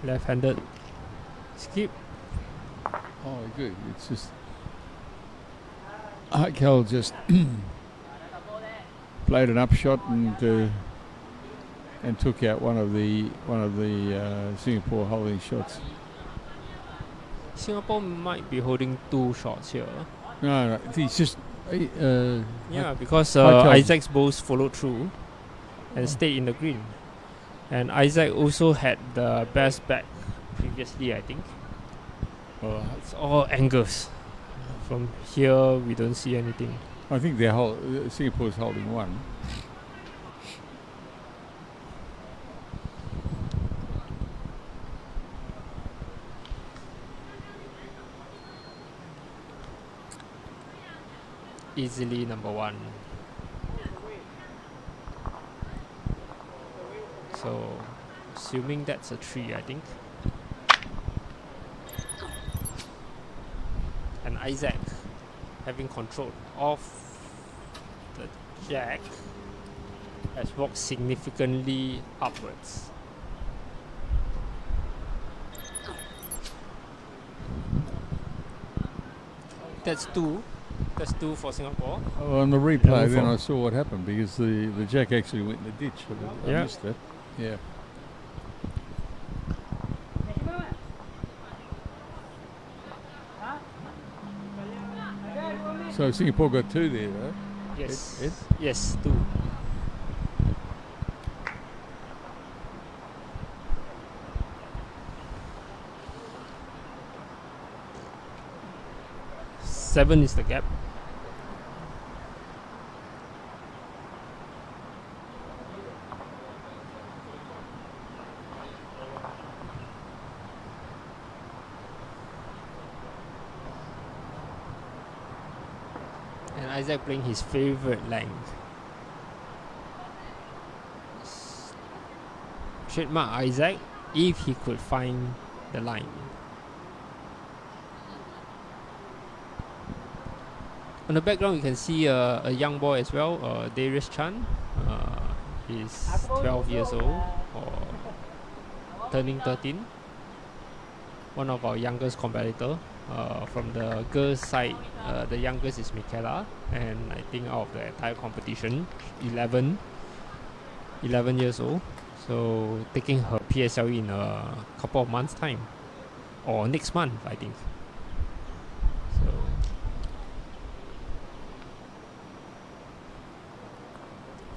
Speaker 1: Left-handed skip.
Speaker 2: Oh, good. It's just Harkel just played an upshot and took out one of the Singapore holding shots.
Speaker 1: Singapore might be holding 2 shots here.
Speaker 2: No, he's just
Speaker 1: Yeah, because
Speaker 2: Harkel-
Speaker 1: Isaac's balls followed through and stayed in the green. And Isaac also had the best back previously, I think. It's all angles. From here, we don't see anything.
Speaker 2: I think Singapore's holding 1.
Speaker 1: easily number one. So, assuming that's a 3, I think. And Isaac, having control of the jack, has walked significantly upwards. That's 2. That's 2 for Singapore.
Speaker 2: On the replay,
Speaker 1: Level
Speaker 2: then
Speaker 1: four.
Speaker 2: I saw what happened because the jack actually went in the ditch. I
Speaker 1: Yeah.
Speaker 2: missed that. Yeah. So Singapore got 2 there, though.
Speaker 1: Yes.
Speaker 2: Ed?
Speaker 1: Yes, 2. Seven is the gap. And Isaac playing his favorite length. Trademark Isaac if he could find the line. On the background, you can see a young boy as well, Darius Chan. He's 12 years old or turning 13. One of our youngest competitor. From the girls' side, the youngest is Michaela, and I think out of the entire competition, 11 years old. So taking her PSLE in a couple of months' time, or next month, I think. So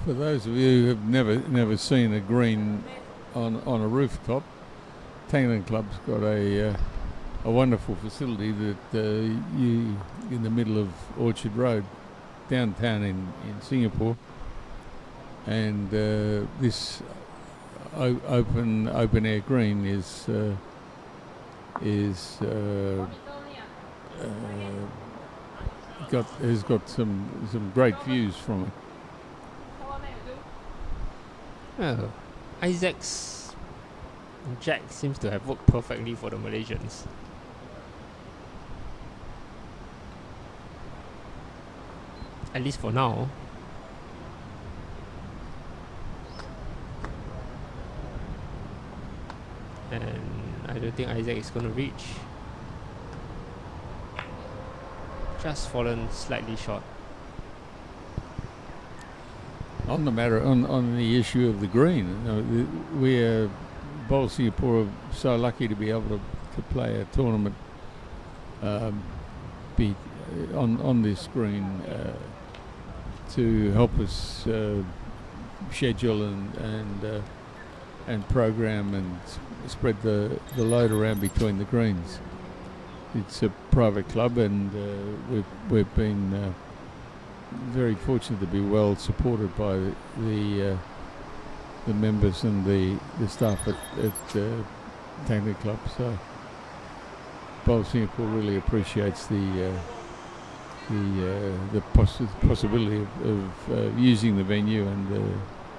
Speaker 2: For those of you who have never seen a green on a rooftop, Tanglin Club's got a wonderful facility that you in the middle of Orchard Road, downtown in Singapore, and this open air green has got some great views from it.
Speaker 1: oh, Isaac's jack seems to have worked perfectly for the Malaysians. At least for now. And I don't think Isaac is going to reach. Just fallen slightly short.
Speaker 2: On the issue of the green, we are Bowl Singapore are so lucky to be able to play a tournament on this green to help us schedule and program and spread the load around between the greens. It's a private club, and we've been very fortunate to be well supported by the members and the staff at Tanglin Club. So Bowl Singapore really appreciates the possibility of using the venue and the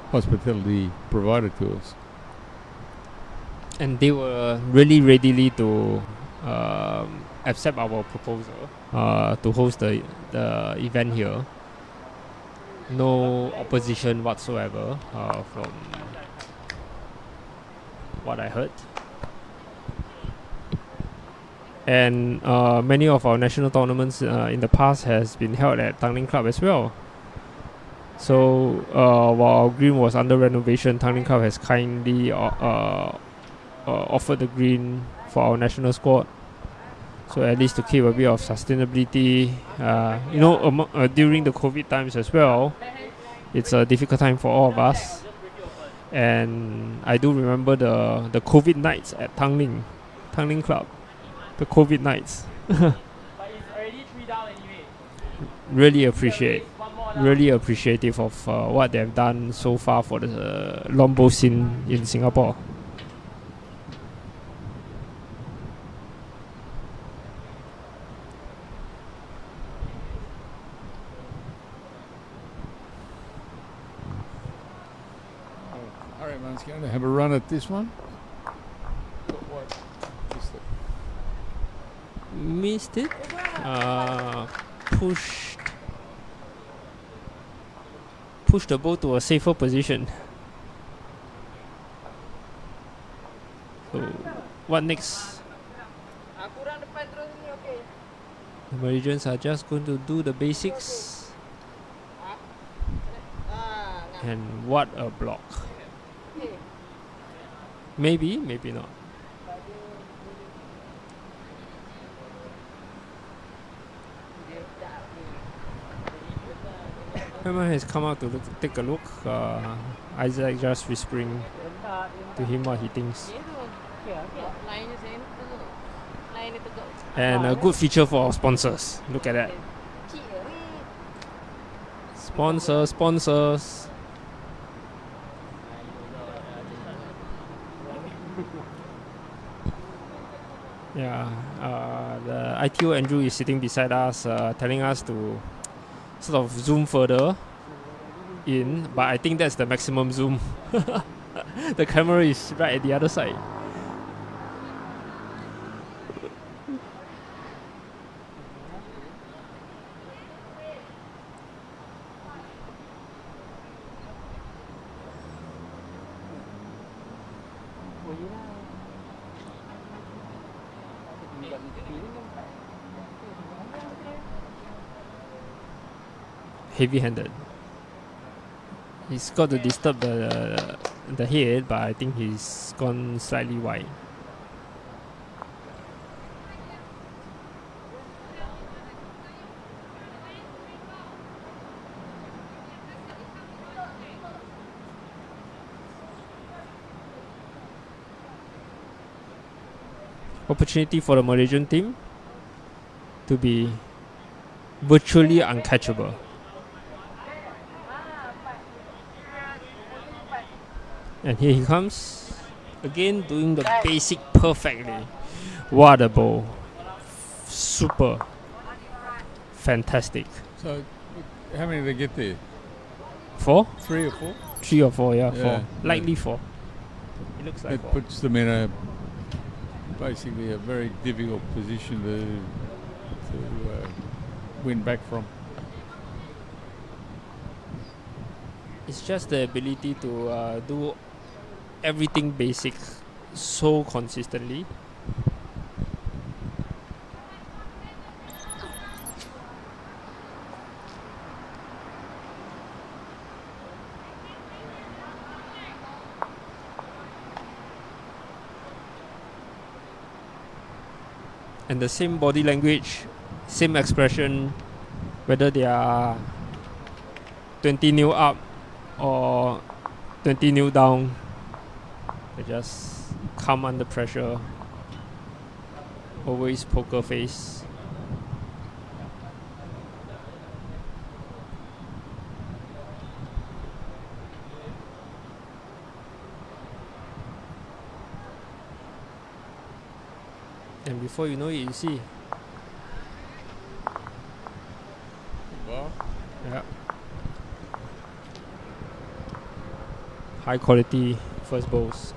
Speaker 2: hospitality provided to us.
Speaker 1: And they were really readily to accept our proposal to host the event here. No opposition whatsoever from what I heard. And many of our national tournaments in the past has been held at Tanglin Club as well. So while our green was under renovation, Tanglin Club has kindly offered the green for our national squad. So at least to keep a bit of sustainability, during the COVID times as well, it's a difficult time for all of us. And I do remember the COVID nights at Tanglin Club, the COVID nights. Really appreciative of what they've done so far for the longbow scene in Singapore.
Speaker 2: Harriman's going to have a run at this one.
Speaker 1: Missed it. Pushed the ball to a safer position. So what next? The Malaysians are just going to do the basics. And what a block. Maybe, maybe not. Herman has come out to take a look. Isaac just whispering to him what he thinks. And a good feature for our sponsors. Look at that. Sponsors. Yeah, the ITO Andrew is sitting beside us, telling us to sort of zoom further in, but I think that's the maximum zoom. The camera is right at the other side. Heavy-handed. He's got to disturb the head, but I think he's gone slightly wide. Opportunity for the Malaysian team to be virtually uncatchable. And here he comes, again doing the basic perfectly. What a ball. Super. Fantastic.
Speaker 2: So, how many did they get there?
Speaker 1: 4?
Speaker 2: 3 or 4?
Speaker 1: 3 or 4, yeah,
Speaker 2: Yeah,
Speaker 1: 4. Likely 4. It looks like
Speaker 2: It
Speaker 1: 4.
Speaker 2: puts them in basically a very difficult position to win back from.
Speaker 1: It's just the ability to do everything basic so consistently. And the same body language, same expression, whether they are 20-0 up or 20-0 down, they just come under pressure, always poker face. And before you know it, you see.
Speaker 2: Well,
Speaker 1: Yeah. High quality first balls.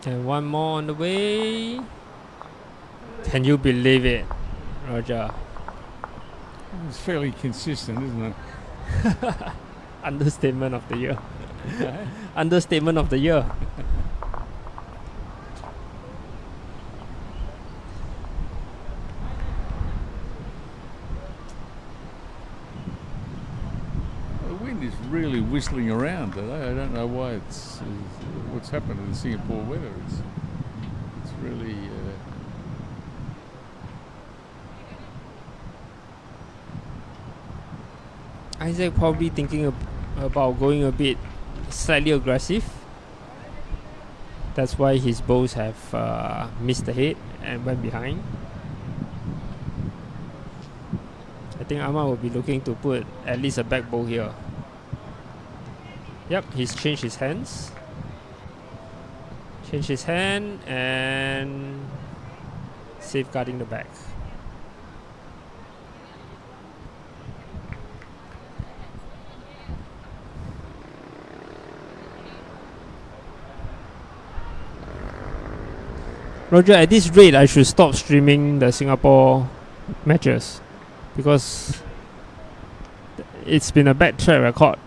Speaker 1: And one more on the way. Can you believe it, Roger?
Speaker 2: it's fairly consistent, isn't it?
Speaker 1: Understatement of the year. Understatement of the year.
Speaker 2: The wind is really whistling around today. I don't know why it's what's happened in the Singapore weather. It's really
Speaker 1: Isaac probably thinking about going a bit slightly aggressive. That's why his balls have missed the head and went behind. I think Ahmad will be looking to put at least a back ball here. Yep, he's changed his hands. Change his hand and safeguarding the back. Roger, at this rate, I should stop streaming the Singapore matches because it's been a bad track record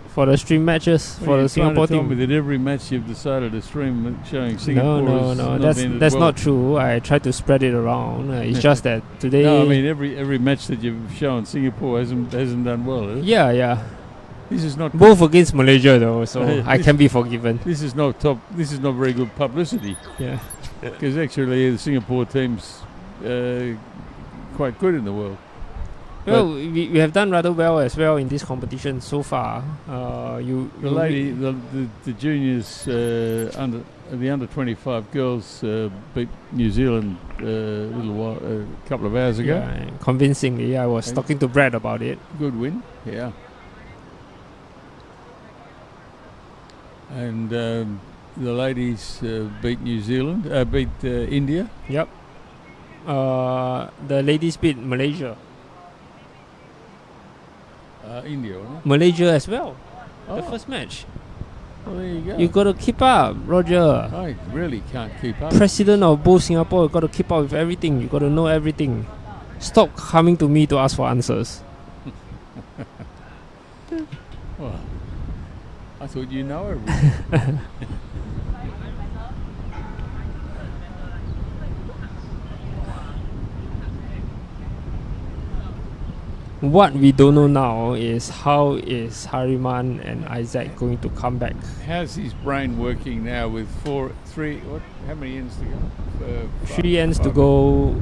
Speaker 1: for the stream matches for the Singapore team.
Speaker 2: With every match you've decided to stream showing Singapore.
Speaker 1: No. That's not true. I tried to spread it around. It's just that today.
Speaker 2: No, I mean every match that you've shown Singapore hasn't done well. Has it?
Speaker 1: Yeah.
Speaker 2: This is not
Speaker 1: both against Malaysia though, so I can be forgiven.
Speaker 2: This is not very good publicity.
Speaker 1: Yeah.
Speaker 2: Because actually the Singapore team's quite good in the world.
Speaker 1: Well, we have done rather well as well in this competition so far.
Speaker 2: The juniors the under 25 girls beat New Zealand a couple of hours ago.
Speaker 1: Yeah, convincingly. I was talking to Brad about it.
Speaker 2: Good win, yeah. And the ladies beat New Zealand, beat India.
Speaker 1: Yep. The ladies beat Malaysia.
Speaker 2: India, wasn't it?
Speaker 1: Malaysia as well.
Speaker 2: Oh.
Speaker 1: The first match.
Speaker 2: Well, there you go.
Speaker 1: You got to keep up, Roger.
Speaker 2: I really can't keep up.
Speaker 1: President of both Singapore, you got to keep up with everything. You got to know everything. Stop coming to me to ask for answers.
Speaker 2: Well, I thought you know everything.
Speaker 1: What we don't know now is how is Hariman and Isaac going to come back.
Speaker 2: How's his brain working now with how many ends to go?
Speaker 1: 3 ends to go,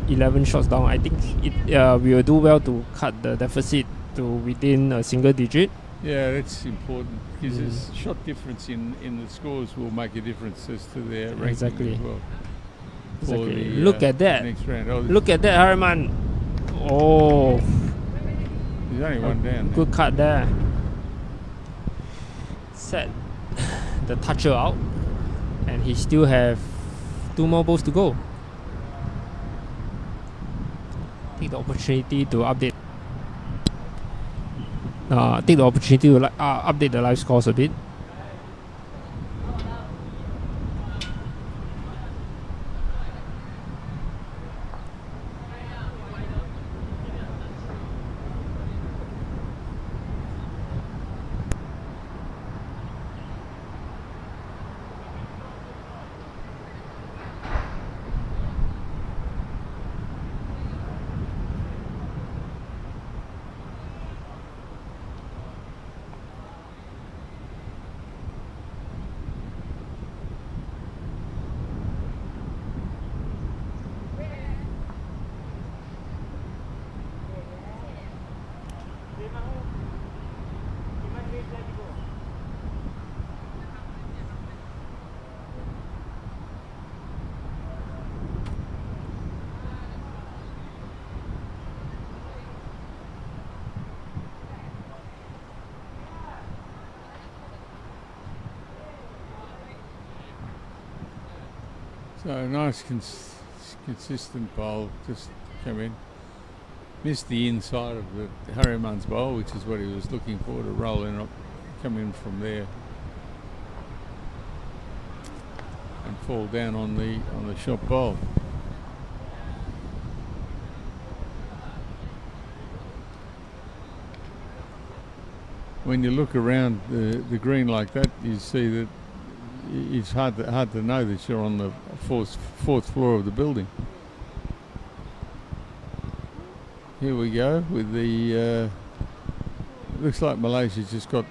Speaker 1: 11 shots down. I think we will do well to cut the deficit to within a single digit.
Speaker 2: Yeah, that's important because this shot difference in the scores will make a difference as to their ranking
Speaker 1: Exactly.
Speaker 2: as well.
Speaker 1: Exactly.
Speaker 2: The,
Speaker 1: Look at that.
Speaker 2: Next round.
Speaker 1: Look at that, Hariman. Oh,
Speaker 2: there's only one down.
Speaker 1: good cut there. Set the toucher out, and he still have 2 more balls to go. Take the opportunity to update. Take the opportunity to update the live scores a bit.
Speaker 2: So nice consistent bowl, just come in. Missed the inside of the Hariman's bowl, which is what he was looking for, to roll in, come in from there and fall down on the shot bowl. When you look around the green like that, you see that it's hard to know that you're on the fourth floor of the building. Here we go with the. Looks like Malaysia's just got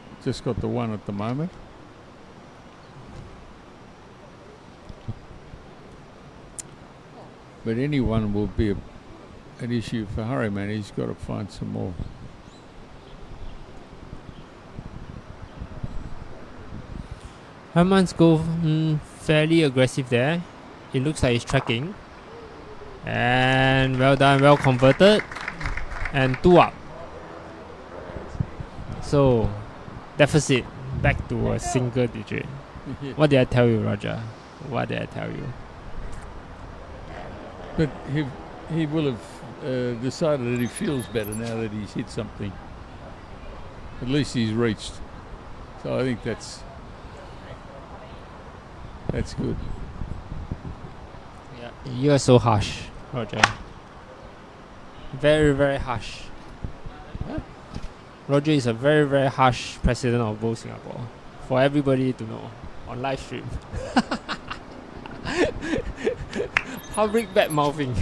Speaker 2: the one at the moment. But anyone will be an issue for Hariman. He's got to find some more.
Speaker 1: Hariman's go fairly aggressive there. It looks like he's tracking. And well done, well converted. And 2 up. So, deficit back to a single digit. What did I tell you, Roger? What did I tell you?
Speaker 2: But he will have decided that he feels better now that he's hit something. At least he's reached. So I think that's good.
Speaker 1: Yeah, you are so harsh, Roger. Very, very harsh.
Speaker 2: Huh?
Speaker 1: Roger is a very, very harsh president of Bowl Singapore. For everybody to know on live stream. Public bad mouthing.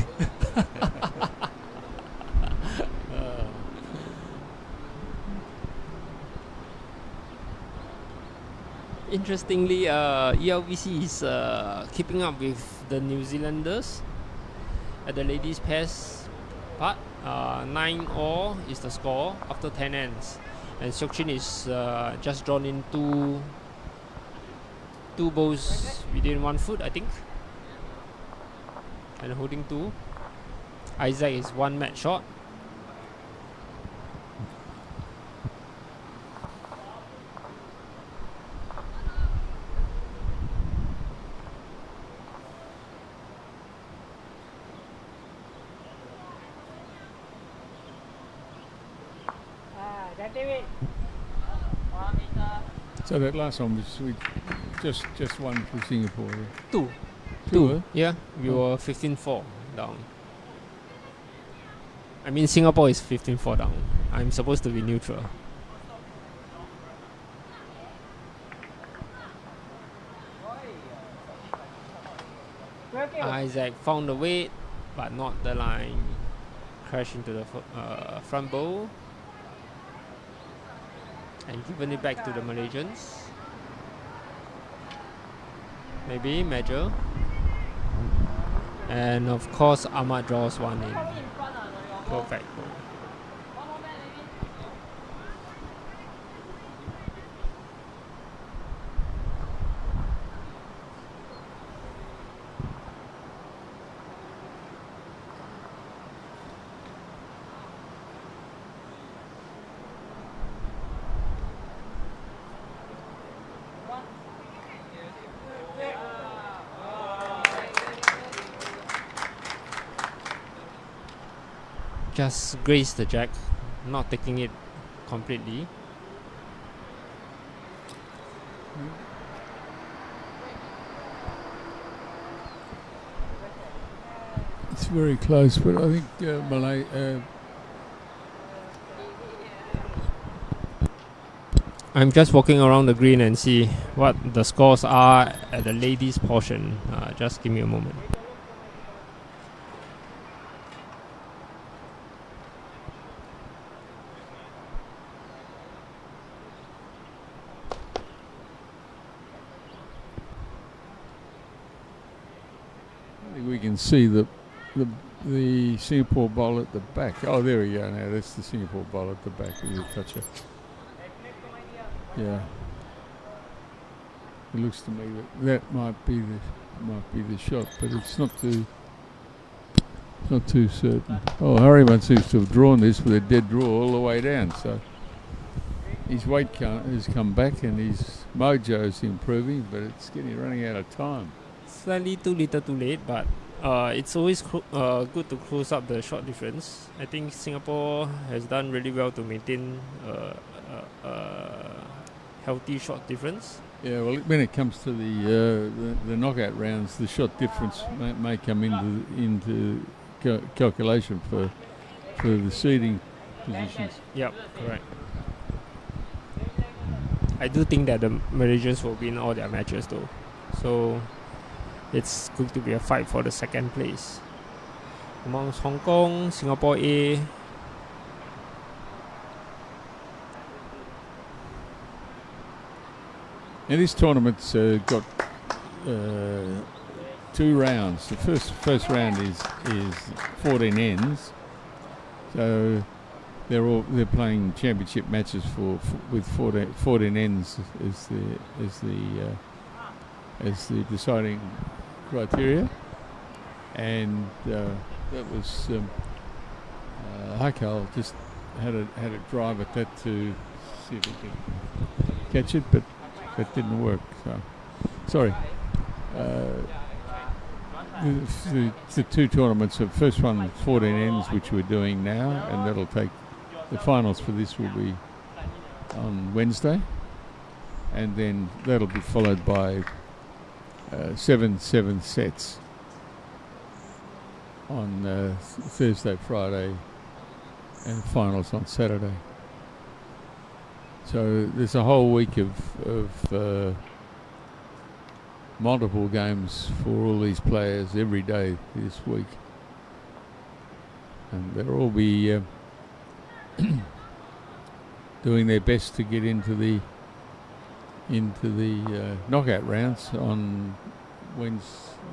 Speaker 1: Interestingly, ELBC is keeping up with the New Zealanders at the ladies' pairs part. 9-all is the score after 10 ends, and Seok Chin is just drawn in two bowls within 1 foot, I think, and holding 2. Isaac is 1 match short.
Speaker 2: So that last one was we just one for Singapore.
Speaker 1: Two.
Speaker 2: Two.
Speaker 1: Yeah, we were 15-4 down. I mean, Singapore is 15-4 down. I'm supposed to be neutral. Isaac found the weight, but not the line. Crashed into the front bowl. And given it back to the Malaysians. Maybe Major. And of course Ahmad draws one in. Perfect goal. Just grace the jack, not taking it completely.
Speaker 2: It's very close, but I think Malay.
Speaker 1: I'm just walking around the green and see what the scores are at the ladies portion. Just give me a moment.
Speaker 2: We can see the Singapore bowl at the back. Oh, there we go. Now that's the Singapore bowl at the back of the toucher. Yeah, it looks to me that might be the shot, but it's not too certain. Oh, Harriman seems to have drawn this with a dead draw all the way down. So his weight has come back and his mojo is improving, but it's running out of time.
Speaker 1: Slightly too little too late, but it's always good to close up the shot difference. I think Singapore has done really well to maintain healthy shot difference.
Speaker 2: Yeah, well, when it comes to the knockout rounds, the shot difference may come into calculation for the seeding positions.
Speaker 1: Yep, correct. I do think that the Malaysians will win all their matches though, so it's going to be a fight for the second place amongst Hong Kong, Singapore A.
Speaker 2: And this tournament's got 2 rounds. The first round is 14 ends, so they're playing championship matches with 14 ends as the deciding criteria, and that was Haikal just had a drive at that to see if he could catch it, but that didn't work. So Sorry. The two tournaments. The first one, 14 ends, which we're doing now, and that'll take the finals for this will be on Wednesday, and then that'll be followed by 7 sets on Thursday, Friday, and finals on Saturday. So there's a whole week of multiple games for all these players every day this week, and they'll all be doing their best to get into the knockout rounds on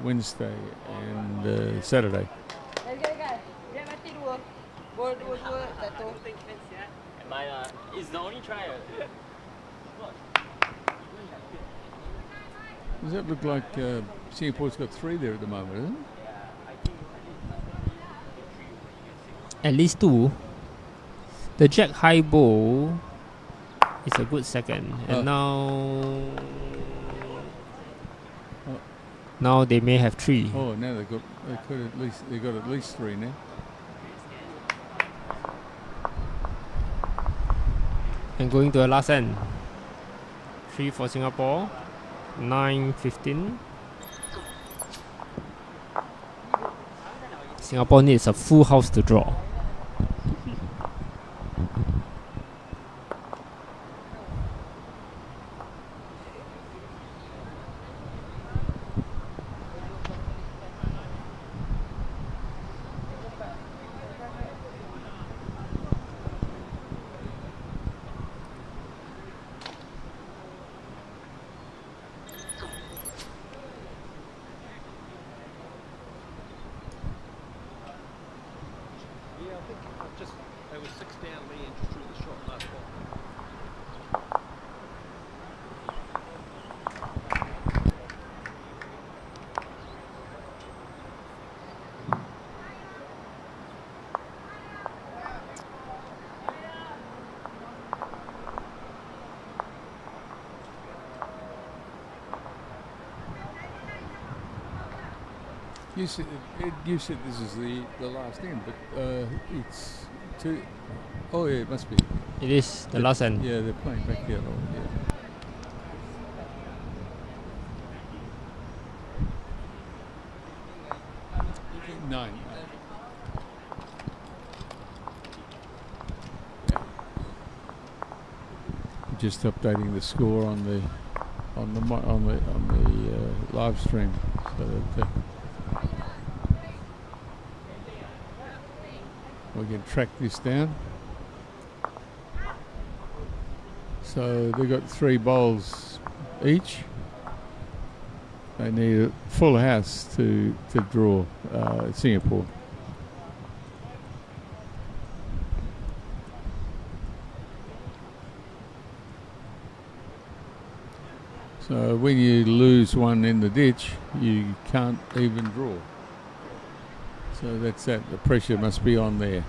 Speaker 2: Wednesday and Saturday.
Speaker 1: It's the only try.
Speaker 2: Does that look like Singapore's got 3 there at the moment, isn't it?
Speaker 1: At least 2. The Jack High Bowl is a good second, and now they may have 3.
Speaker 2: Oh, now they got at least 3 now.
Speaker 1: And going to the last end. 3 for Singapore. 9-15. Singapore needs a full house to draw.
Speaker 3: They were 6 down, Lee just threw the shot last
Speaker 2: You said this is the last end, but it's 2. Oh yeah, it must be.
Speaker 1: It is the last end.
Speaker 2: Yeah, they're playing back there. Yeah. Nine. Just updating the score on the live stream, so that we can track this down. So they've got 3 bowls each. They need a full house to draw Singapore. So when you lose one in the ditch, you can't even draw. So that's that. The pressure must be on there.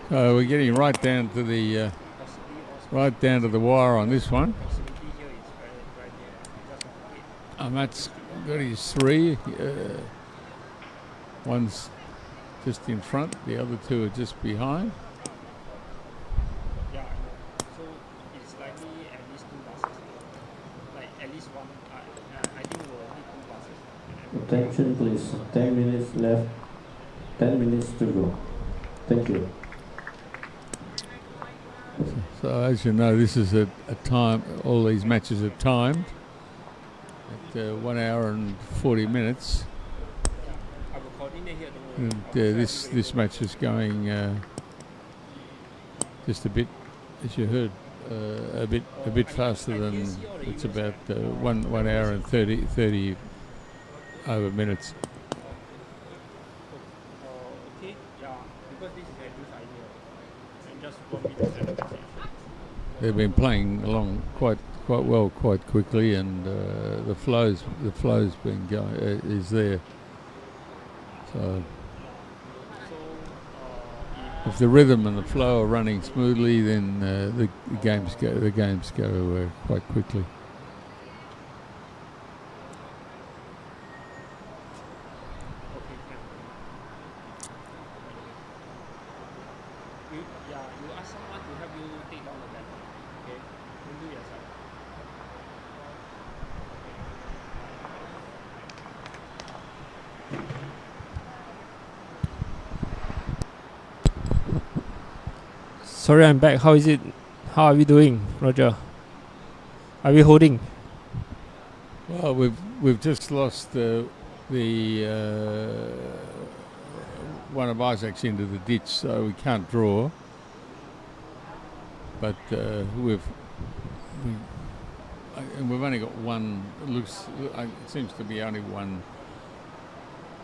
Speaker 2: We're getting right down to the wire on this one. Matt's got his 3. One's just in front, the other 2 are just behind.
Speaker 1: Yeah, so it's likely at least 2 buses. Like at least one. I think we'll need 2 buses.
Speaker 4: Attention please, 10 minutes left, 10 minutes to go. Thank you.
Speaker 2: So as you know, this is a time. All these matches are timed at 1 hour and 40 minutes.
Speaker 1: I will coordinate here.
Speaker 2: And this match is going just a bit, as you heard, a bit faster than it's about 1 hour and 30 over minutes.
Speaker 1: Okay, yeah, because this is a good idea. And just want me to send a message.
Speaker 2: They've been playing along quite well, quite quickly, and the flow's been going is there. So if the rhythm and the flow are running smoothly, then the games go quite quickly.
Speaker 1: You ask someone to help you take down the baton. Okay, don't do yourself. Sorry, I'm back. How is it? How are we doing, Roger? Are we holding?
Speaker 2: Well, we've just lost the one of Isaac's into the ditch, so we can't draw. But we've only got one. It seems to be only one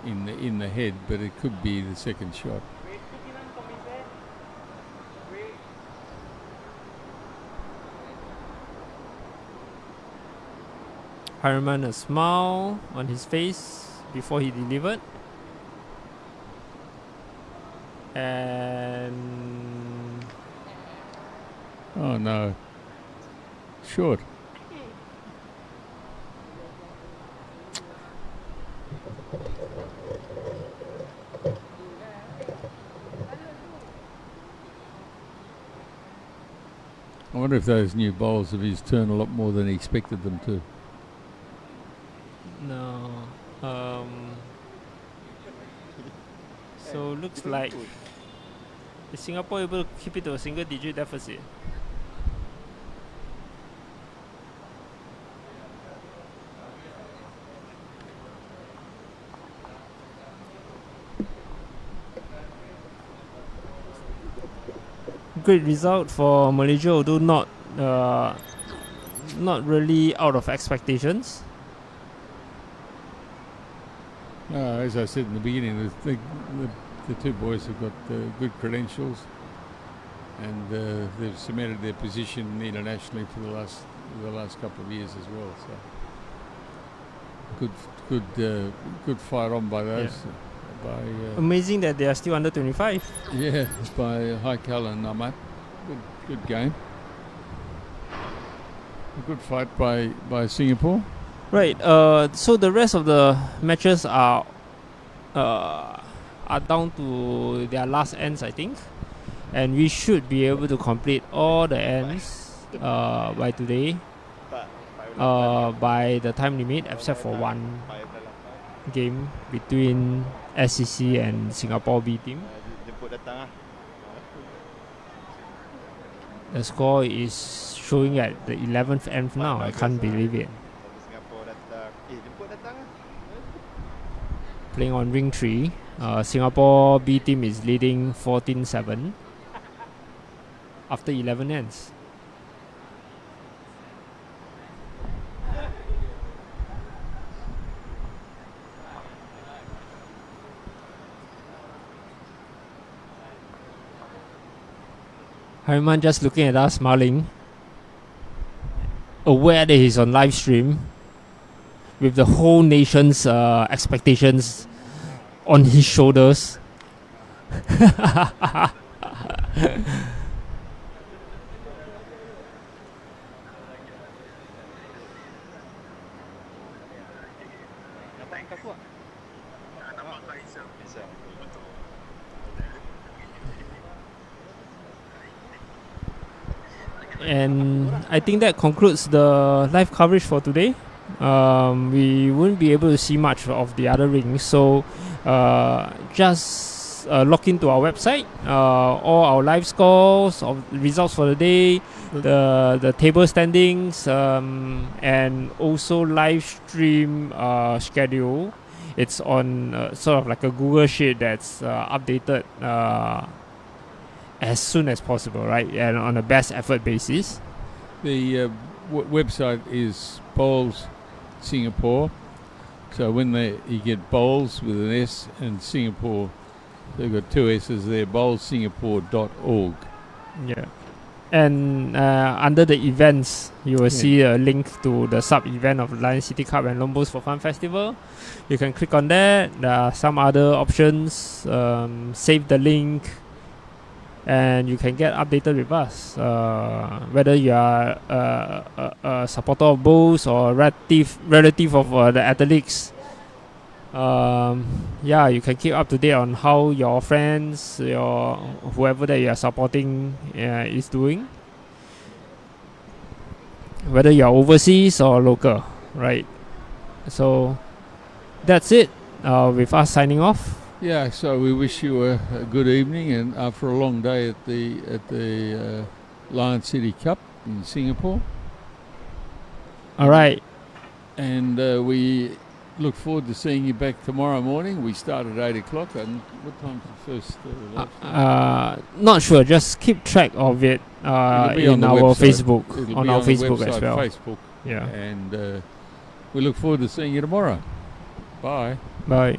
Speaker 2: in the head, but it could be the second shot.
Speaker 1: Harriman, a smile on his face before he delivered. And
Speaker 2: Oh no, short. I wonder if those new bowls of his turn a lot more than he expected them to.
Speaker 1: no. So looks like is Singapore able to keep it to a single digit deficit? Great result for Malaysia, although not really out of expectations.
Speaker 2: As I said in the beginning, the two boys have got good credentials, and they've cemented their position internationally for the last couple of years as well. So good fight on by those.
Speaker 1: Amazing that they are still under 25.
Speaker 2: Yeah, by Haikal and Ahmad. Good game. A good fight by Singapore.
Speaker 1: Right. So the rest of the matches are down to their last ends, I think, and we should be able to complete all the ends by today. By the time limit, except for one game between SCC and Singapore B team. The score is showing at the 11th end now. I can't believe it. Playing on ring 3, Singapore B team is leading 14-7 after 11 ends. Harriman just looking at us, smiling, aware that he's on live stream with the whole nation's expectations on his shoulders. And I think that concludes the live coverage for today. We won't be able to see much of the other rings, so just just log into our website. All our live scores, of results for the day, the table standings, and also live stream schedule. It's on sort of like a Google Sheet that's updated as soon as possible, right? And on a best effort basis.
Speaker 2: The website is Bowls Singapore. So when you get Bowls with an S and Singapore, they've got two S's there, bowlsingapore.org.
Speaker 1: Yeah. And under the events, you will see a link to the sub-event of Lion City Cup and Lombos for Fun Festival. You can click on that. There are some other options. Save the link, and you can get updated with us. Whether you are a supporter of Bulls or relative of the athletes, you can keep up to date on how your friends, whoever that you are supporting is doing. Whether you are overseas or local, right? So that's it. With us signing off.
Speaker 2: Yeah, so we wish you a good evening, and after a long day at the Lion City Cup in Singapore.
Speaker 1: All right.
Speaker 2: And we look forward to seeing you back tomorrow morning. We start at 8 o'clock. And what time's the first live stream?
Speaker 1: Not sure. Just keep track of it in our Facebook,
Speaker 2: It'll
Speaker 1: on
Speaker 2: be
Speaker 1: our
Speaker 2: the
Speaker 1: Facebook
Speaker 2: website,
Speaker 1: as well.
Speaker 2: Facebook.
Speaker 1: Yeah.
Speaker 2: And we look forward to seeing you tomorrow. Bye.
Speaker 1: Bye.